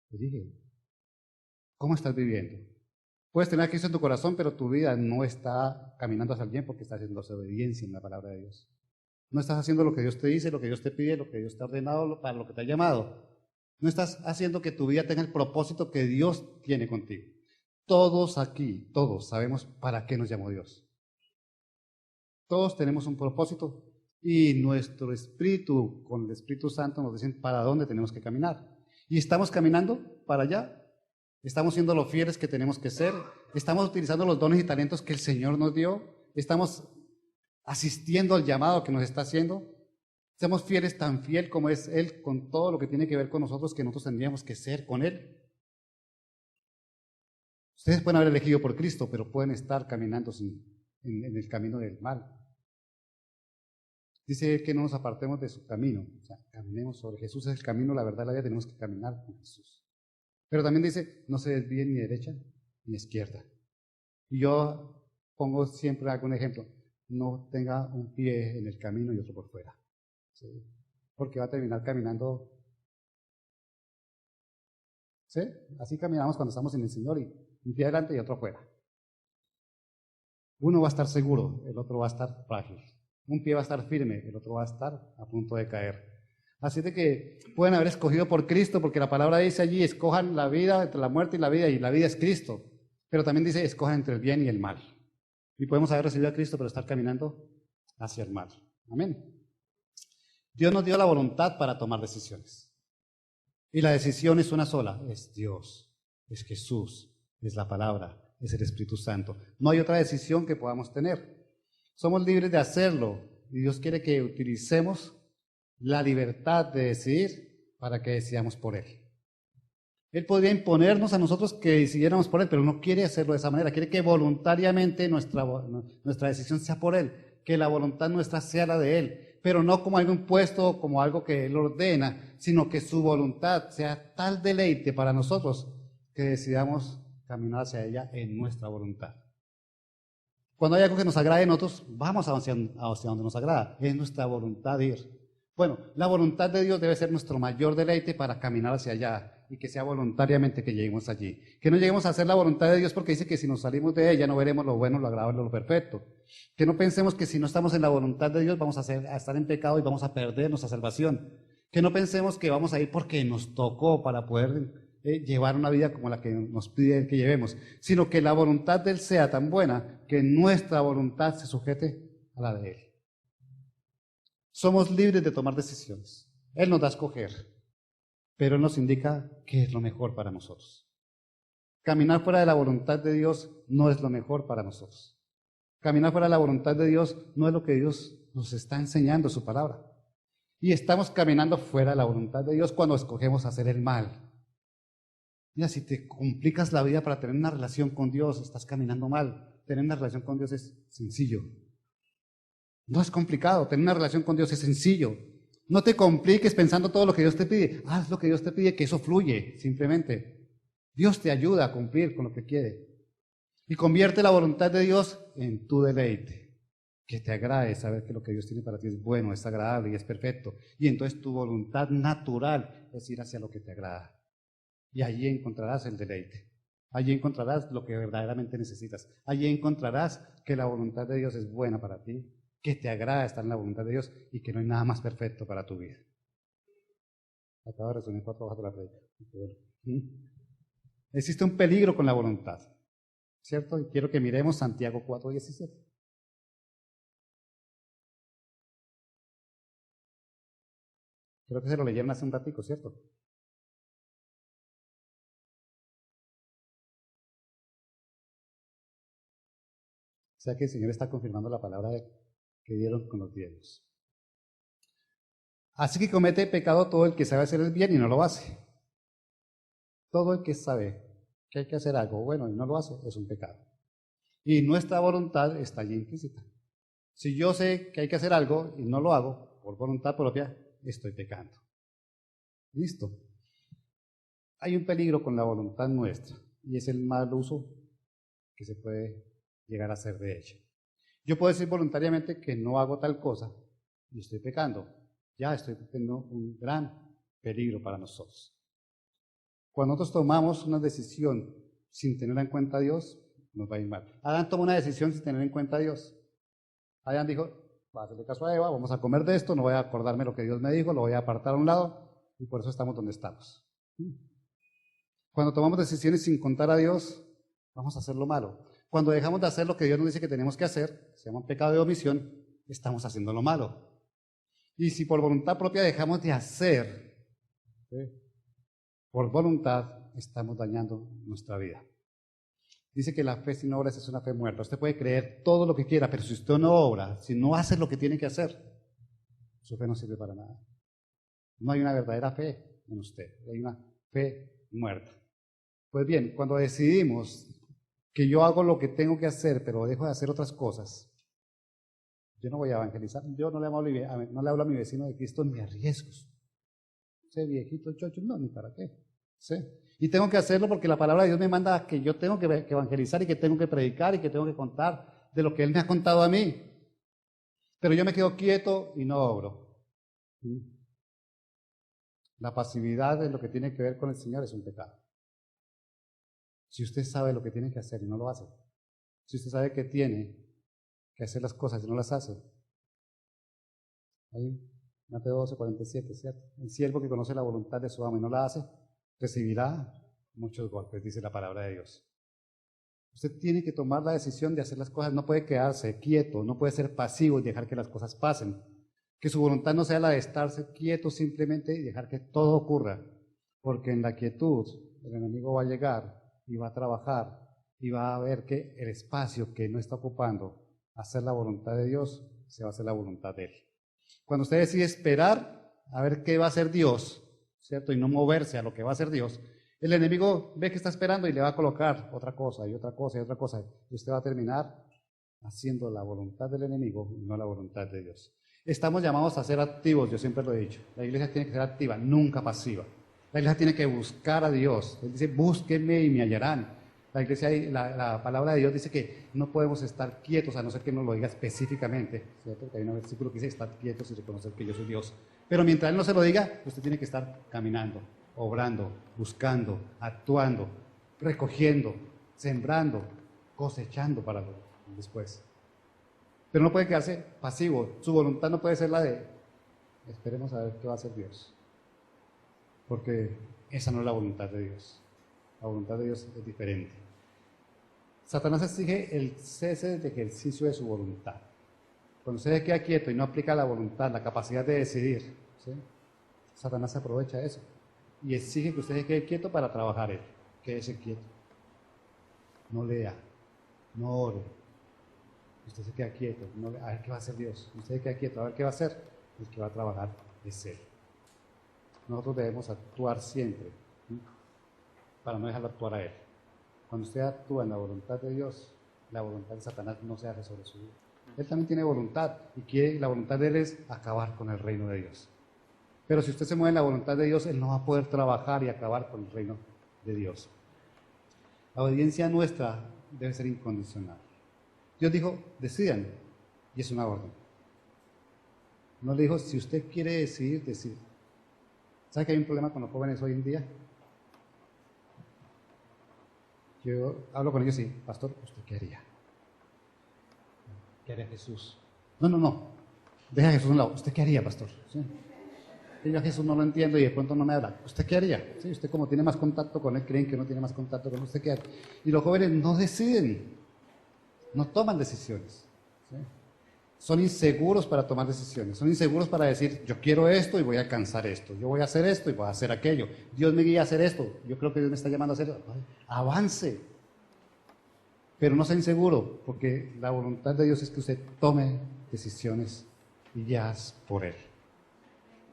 Elige. ¿Cómo estás viviendo? Puedes tener a Cristo en tu corazón, pero tu vida no está caminando hacia el bien porque estás haciendo desobediencia en la palabra de Dios. No estás haciendo lo que Dios te dice, lo que Dios te pide, lo que Dios te ha ordenado, para lo que te ha llamado. No estás haciendo que tu vida tenga el propósito que Dios tiene contigo. Todos aquí, todos sabemos para qué nos llamó Dios. Todos tenemos un propósito y nuestro espíritu, con el Espíritu Santo, nos dicen para dónde tenemos que caminar. Y estamos caminando para allá. Estamos siendo los fieles que tenemos que ser. Estamos utilizando los dones y talentos que el Señor nos dio. Estamos asistiendo al llamado que nos está haciendo. Seamos fieles, tan fiel como es Él con todo lo que tiene que ver con nosotros, que nosotros tendríamos que ser con Él. Ustedes pueden haber elegido por Cristo, pero pueden estar caminando en el camino del mal. Dice que no nos apartemos de su camino, o sea, caminemos sobre Jesús, es el camino, la verdad, la vida, tenemos que caminar con Jesús. Pero también dice, no se desvíen ni derecha ni izquierda. Y yo pongo siempre algún ejemplo, no tenga un pie en el camino y otro por fuera, ¿sí? Porque va a terminar caminando, ¿sí? Así caminamos cuando estamos en el Señor y un pie adelante y otro afuera. Uno va a estar seguro, el otro va a estar frágil. Un pie va a estar firme, el otro va a estar a punto de caer. Así de que pueden haber escogido por Cristo, porque la palabra dice allí, escojan la vida entre la muerte y la vida es Cristo. Pero también dice, escojan entre el bien y el mal. Y podemos haber recibido a Cristo, pero estar caminando hacia el mal. Amén. Dios nos dio la voluntad para tomar decisiones. Y la decisión es una sola, es Dios, es Jesús, es la palabra, es el Espíritu Santo. No hay otra decisión que podamos tener. Somos libres de hacerlo y Dios quiere que utilicemos la libertad de decidir para que decidamos por Él. Él podría imponernos a nosotros que decidiéramos por Él, pero no quiere hacerlo de esa manera. Quiere que voluntariamente nuestra decisión sea por Él, que la voluntad nuestra sea la de Él, pero no como algo impuesto, como algo que Él ordena, sino que su voluntad sea tal deleite para nosotros que decidamos caminar hacia ella en nuestra voluntad. Cuando hay algo que nos agrade en otros, vamos hacia donde nos agrada. Es nuestra voluntad de ir. Bueno, la voluntad de Dios debe ser nuestro mayor deleite para caminar hacia allá y que sea voluntariamente que lleguemos allí. Que no lleguemos a hacer la voluntad de Dios porque dice que si nos salimos de ella no veremos lo bueno, lo agradable, lo perfecto. Que no pensemos que si no estamos en la voluntad de Dios vamos a estar en pecado y vamos a perder nuestra salvación. Que no pensemos que vamos a ir porque nos tocó para poder llevar una vida como la que nos pide que llevemos, sino que la voluntad de Él sea tan buena que nuestra voluntad se sujete a la de Él. Somos libres de tomar decisiones. Él nos da a escoger, pero Él nos indica qué es lo mejor para nosotros. Caminar fuera de la voluntad de Dios no es lo mejor para nosotros. Caminar fuera de la voluntad de Dios no es lo que Dios nos está enseñando en su palabra. Y estamos caminando fuera de la voluntad de Dios cuando escogemos hacer el mal. Mira, si te complicas la vida para tener una relación con Dios, estás caminando mal. Tener una relación con Dios es sencillo. No es complicado, tener una relación con Dios es sencillo. No te compliques pensando todo lo que Dios te pide. Haz lo que Dios te pide, que eso fluye, simplemente. Dios te ayuda a cumplir con lo que quiere. Y convierte la voluntad de Dios en tu deleite. Que te agrade saber que lo que Dios tiene para ti es bueno, es agradable y es perfecto. Y entonces tu voluntad natural es ir hacia lo que te agrada. Y allí encontrarás el deleite. Allí encontrarás lo que verdaderamente necesitas. Allí encontrarás que la voluntad de Dios es buena para ti, que te agrada estar en la voluntad de Dios y que no hay nada más perfecto para tu vida. Acabo de resumir 4 hojas de la predica. Existe un peligro con la voluntad, ¿cierto? Y quiero que miremos Santiago 4:17. Creo que se lo leyeron hace un ratico, ¿cierto? O sea que el Señor está confirmando la palabra que dieron con los diezmos. Así que comete pecado todo el que sabe hacer el bien y no lo hace. Todo el que sabe que hay que hacer algo bueno y no lo hace es un pecado. Y nuestra voluntad está allí implícita. Si yo sé que hay que hacer algo y no lo hago por voluntad propia, estoy pecando. ¿Listo? Hay un peligro con la voluntad nuestra y es el mal uso que se puede llegar a hacer de ella. Yo puedo decir voluntariamente que no hago tal cosa y estoy pecando. Ya estoy teniendo un gran peligro para nosotros. Cuando nosotros tomamos una decisión sin tener en cuenta a Dios, nos va a ir mal. Adán tomó una decisión sin tener en cuenta a Dios. Adán dijo, va a hacerle caso a Eva, vamos a comer de esto, no voy a acordarme lo que Dios me dijo, lo voy a apartar a un lado y por eso estamos donde estamos. Cuando tomamos decisiones sin contar a Dios, vamos a hacer lo malo. Cuando dejamos de hacer lo que Dios nos dice que tenemos que hacer, se llama un pecado de omisión, estamos haciendo lo malo. Y si por voluntad propia dejamos de hacer, por voluntad estamos dañando nuestra vida. Dice que la fe sin obras es una fe muerta. Usted puede creer todo lo que quiera, pero si usted no obra, si no hace lo que tiene que hacer, su fe no sirve para nada. No hay una verdadera fe en usted, hay una fe muerta. Pues bien, cuando decidimos que yo hago lo que tengo que hacer, pero dejo de hacer otras cosas, yo no voy a evangelizar, yo no le hablo a mi vecino de Cristo ni a riesgos. Ese viejito chocho, no, ni para qué. ¿Sí? Y tengo que hacerlo porque la palabra de Dios me manda que yo tengo que evangelizar y que tengo que predicar y que tengo que contar de lo que Él me ha contado a mí. Pero yo me quedo quieto y no obro. La pasividad en lo que tiene que ver con el Señor es un pecado. Si usted sabe lo que tiene que hacer y no lo hace, si usted sabe que tiene que hacer las cosas y no las hace, ahí, Mateo 12:47, ¿cierto? El siervo que conoce la voluntad de su amo y no la hace, recibirá muchos golpes, dice la palabra de Dios. Usted tiene que tomar la decisión de hacer las cosas, no puede quedarse quieto, no puede ser pasivo y dejar que las cosas pasen. Que su voluntad no sea la de estarse quieto simplemente y dejar que todo ocurra, porque en la quietud el enemigo va a llegar y va a trabajar y va a ver que el espacio que no está ocupando hacer la voluntad de Dios, se va a hacer la voluntad de Él. Cuando usted decide esperar a ver qué va a hacer Dios, ¿cierto? Y no moverse a lo que va a hacer Dios, el enemigo ve que está esperando y le va a colocar otra cosa y otra cosa y otra cosa. Y usted va a terminar haciendo la voluntad del enemigo y no la voluntad de Dios. Estamos llamados a ser activos, yo siempre lo he dicho. La iglesia tiene que ser activa, nunca pasiva. La iglesia tiene que buscar a Dios. Él dice, búsquenme y me hallarán. La iglesia, la palabra de Dios dice que no podemos estar quietos a no ser que nos lo diga específicamente, ¿cierto? Hay un versículo que dice estar quietos y reconocer que yo soy Dios. Pero mientras Él no se lo diga, usted tiene que estar caminando, obrando, buscando, actuando, recogiendo, sembrando, cosechando para después. Pero no puede quedarse pasivo. Su voluntad no puede ser la de esperemos a ver qué va a hacer Dios. Porque esa no es la voluntad de Dios. La voluntad de Dios es diferente. Satanás exige el cese de ejercicio de su voluntad. Cuando usted se queda quieto y no aplica la voluntad, la capacidad de decidir, ¿sí? Satanás se aprovecha de eso y exige que usted se quede quieto para trabajar él. Quédese quieto. No lea, no ore. Usted se queda quieto, a ver qué va a hacer Dios. Usted se queda quieto, a ver qué va a hacer. El que va a trabajar es Él. Nosotros debemos actuar siempre, ¿sí? Para no dejarlo actuar a Él. Cuando usted actúa en la voluntad de Dios, la voluntad de Satanás no se hace sobre su vida. Él también tiene voluntad y la voluntad de Él es acabar con el reino de Dios. Pero si usted se mueve en la voluntad de Dios, Él no va a poder trabajar y acabar con el reino de Dios. La obediencia nuestra debe ser incondicional. Dios dijo, decidan, y es una orden. No le dijo, si usted quiere decidir, decida. ¿Sabe que hay un problema con los jóvenes hoy en día? Yo hablo con ellos y, pastor, ¿usted qué haría? ¿Qué haría Jesús? No. Deja a Jesús a un lado. ¿Usted qué haría, pastor? ¿Sí? Yo a Jesús no lo entiendo y de pronto no me habla. ¿Usted qué haría? ¿Sí? Usted como tiene más contacto con Él, creen que no tiene más contacto con usted, ¿qué haría? Y los jóvenes no deciden, no toman decisiones. ¿Sí? Son inseguros para tomar decisiones, son inseguros para decir, yo quiero esto y voy a alcanzar esto, yo voy a hacer esto y voy a hacer aquello, Dios me guía a hacer esto, yo creo que Dios me está llamando a hacer esto. Avance, pero no sea inseguro, porque la voluntad de Dios es que usted tome decisiones guiadas por Él.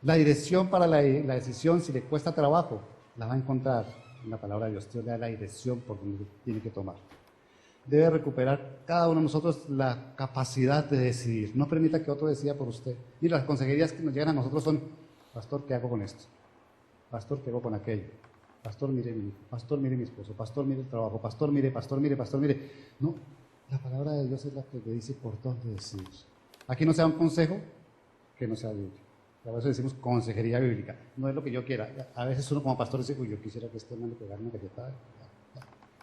La dirección para la decisión, si le cuesta trabajo, la va a encontrar en la palabra de Dios. Dios le da la dirección por donde tiene que tomar. Debe recuperar cada uno de nosotros la capacidad de decidir. No permita que otro decida por usted. Y las consejerías que nos llegan a nosotros son, pastor, ¿qué hago con esto? Pastor, ¿qué hago con aquello? Pastor, mire mi hijo. Pastor, mire mi esposo. Pastor, mire el trabajo. Pastor, mire, pastor, mire, pastor, mire. No, la palabra de Dios es la que le dice por dónde decidir. Aquí no sea un consejo que no sea bíblico. A veces decimos consejería bíblica. No es lo que yo quiera. A veces uno como pastor dice, uy, yo quisiera que este me pegara una galletada.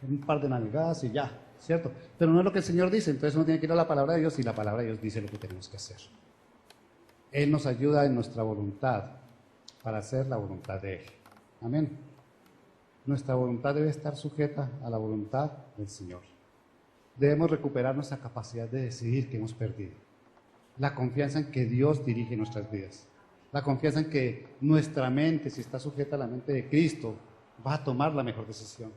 Un par de nalgadas y ya, ¿cierto? Pero no es lo que el Señor dice, entonces uno tiene que ir a la palabra de Dios y la palabra de Dios dice lo que tenemos que hacer. Él nos ayuda en nuestra voluntad para hacer la voluntad de Él. Amén. Nuestra voluntad debe estar sujeta a la voluntad del Señor. Debemos recuperar nuestra capacidad de decidir que hemos perdido. La confianza en que Dios dirige nuestras vidas. La confianza en que nuestra mente, si está sujeta a la mente de Cristo, va a tomar la mejor decisión.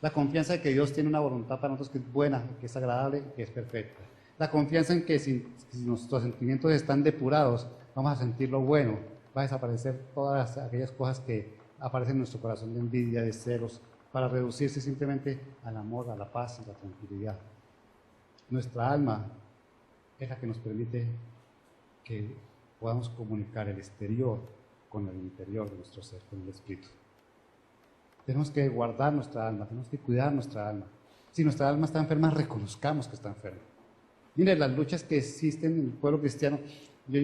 La confianza de que Dios tiene una voluntad para nosotros que es buena, que es agradable, que es perfecta. La confianza en que si nuestros sentimientos están depurados, vamos a sentir lo bueno, va a desaparecer todas aquellas cosas que aparecen en nuestro corazón de envidia, de celos, para reducirse simplemente al amor, a la paz y la tranquilidad. Nuestra alma es la que nos permite que podamos comunicar el exterior con el interior de nuestro ser, con el espíritu. Tenemos que guardar nuestra alma, tenemos que cuidar nuestra alma. Si nuestra alma está enferma, reconozcamos que está enferma. Mire, las luchas que existen en el pueblo cristiano, yo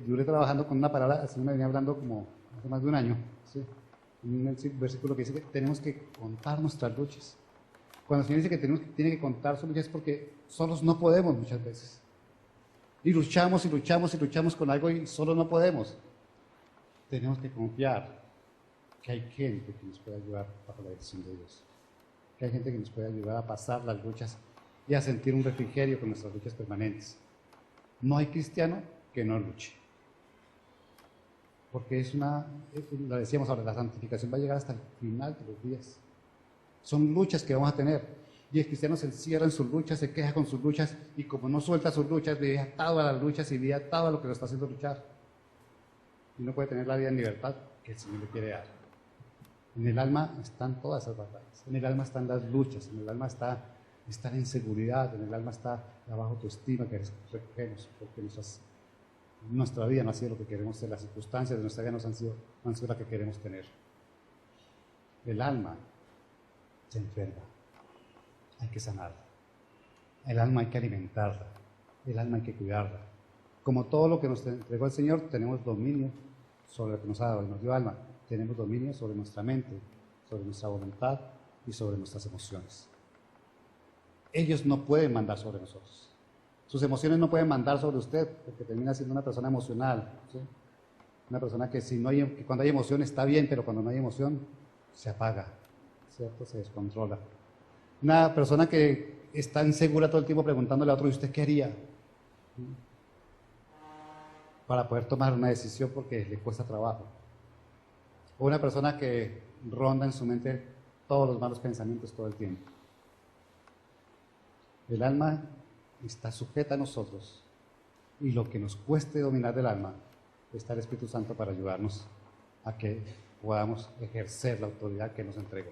duré trabajando con una palabra, así me venía hablando como hace más de un año, ¿sí? Un versículo que dice que tenemos que contar nuestras luchas. Cuando el Señor dice que tiene que contar sus luchas es porque solos no podemos muchas veces. Y luchamos y luchamos y luchamos con algo y solo no podemos. Tenemos que confiar que hay gente que nos puede ayudar bajo la dirección de Dios, que hay gente que nos puede ayudar a pasar las luchas y a sentir un refrigerio con nuestras luchas permanentes. No hay cristiano que no luche, porque lo decíamos ahora, la santificación va a llegar hasta el final de los días. Son luchas que vamos a tener, y el cristiano se encierra en sus luchas, se queja con sus luchas, y como no suelta sus luchas, vive atado a las luchas y vive atado a lo que lo está haciendo luchar, y no puede tener la vida en libertad que el Señor le quiere dar. En el alma están todas esas batallas, en el alma están las luchas, en el alma está la inseguridad, en el alma está la baja autoestima que recogemos, porque nuestra vida no ha sido lo que queremos ser, las circunstancias de nuestra vida no han sido las que queremos tener. El alma se enferma. hay que sanarla. El alma hay que alimentarla, el alma hay que cuidarla. Como todo lo que nos entregó el Señor, tenemos dominio sobre lo que nos ha dado y nos dio alma. Tenemos dominio sobre nuestra mente, sobre nuestra voluntad y sobre nuestras emociones. Ellos no pueden mandar sobre nosotros. Sus emociones no pueden mandar sobre usted, porque termina siendo una persona emocional, ¿sí? Una persona que, que cuando hay emoción está bien, pero cuando no hay emoción se apaga, ¿cierto? Se descontrola. Una persona que está insegura todo el tiempo preguntándole a otro, ¿y usted qué haría? Para poder tomar una decisión porque le cuesta trabajo. O una persona que ronda en su mente todos los malos pensamientos todo el tiempo. El alma está sujeta a nosotros y lo que nos cueste dominar del alma está el Espíritu Santo para ayudarnos a que podamos ejercer la autoridad que nos entregó.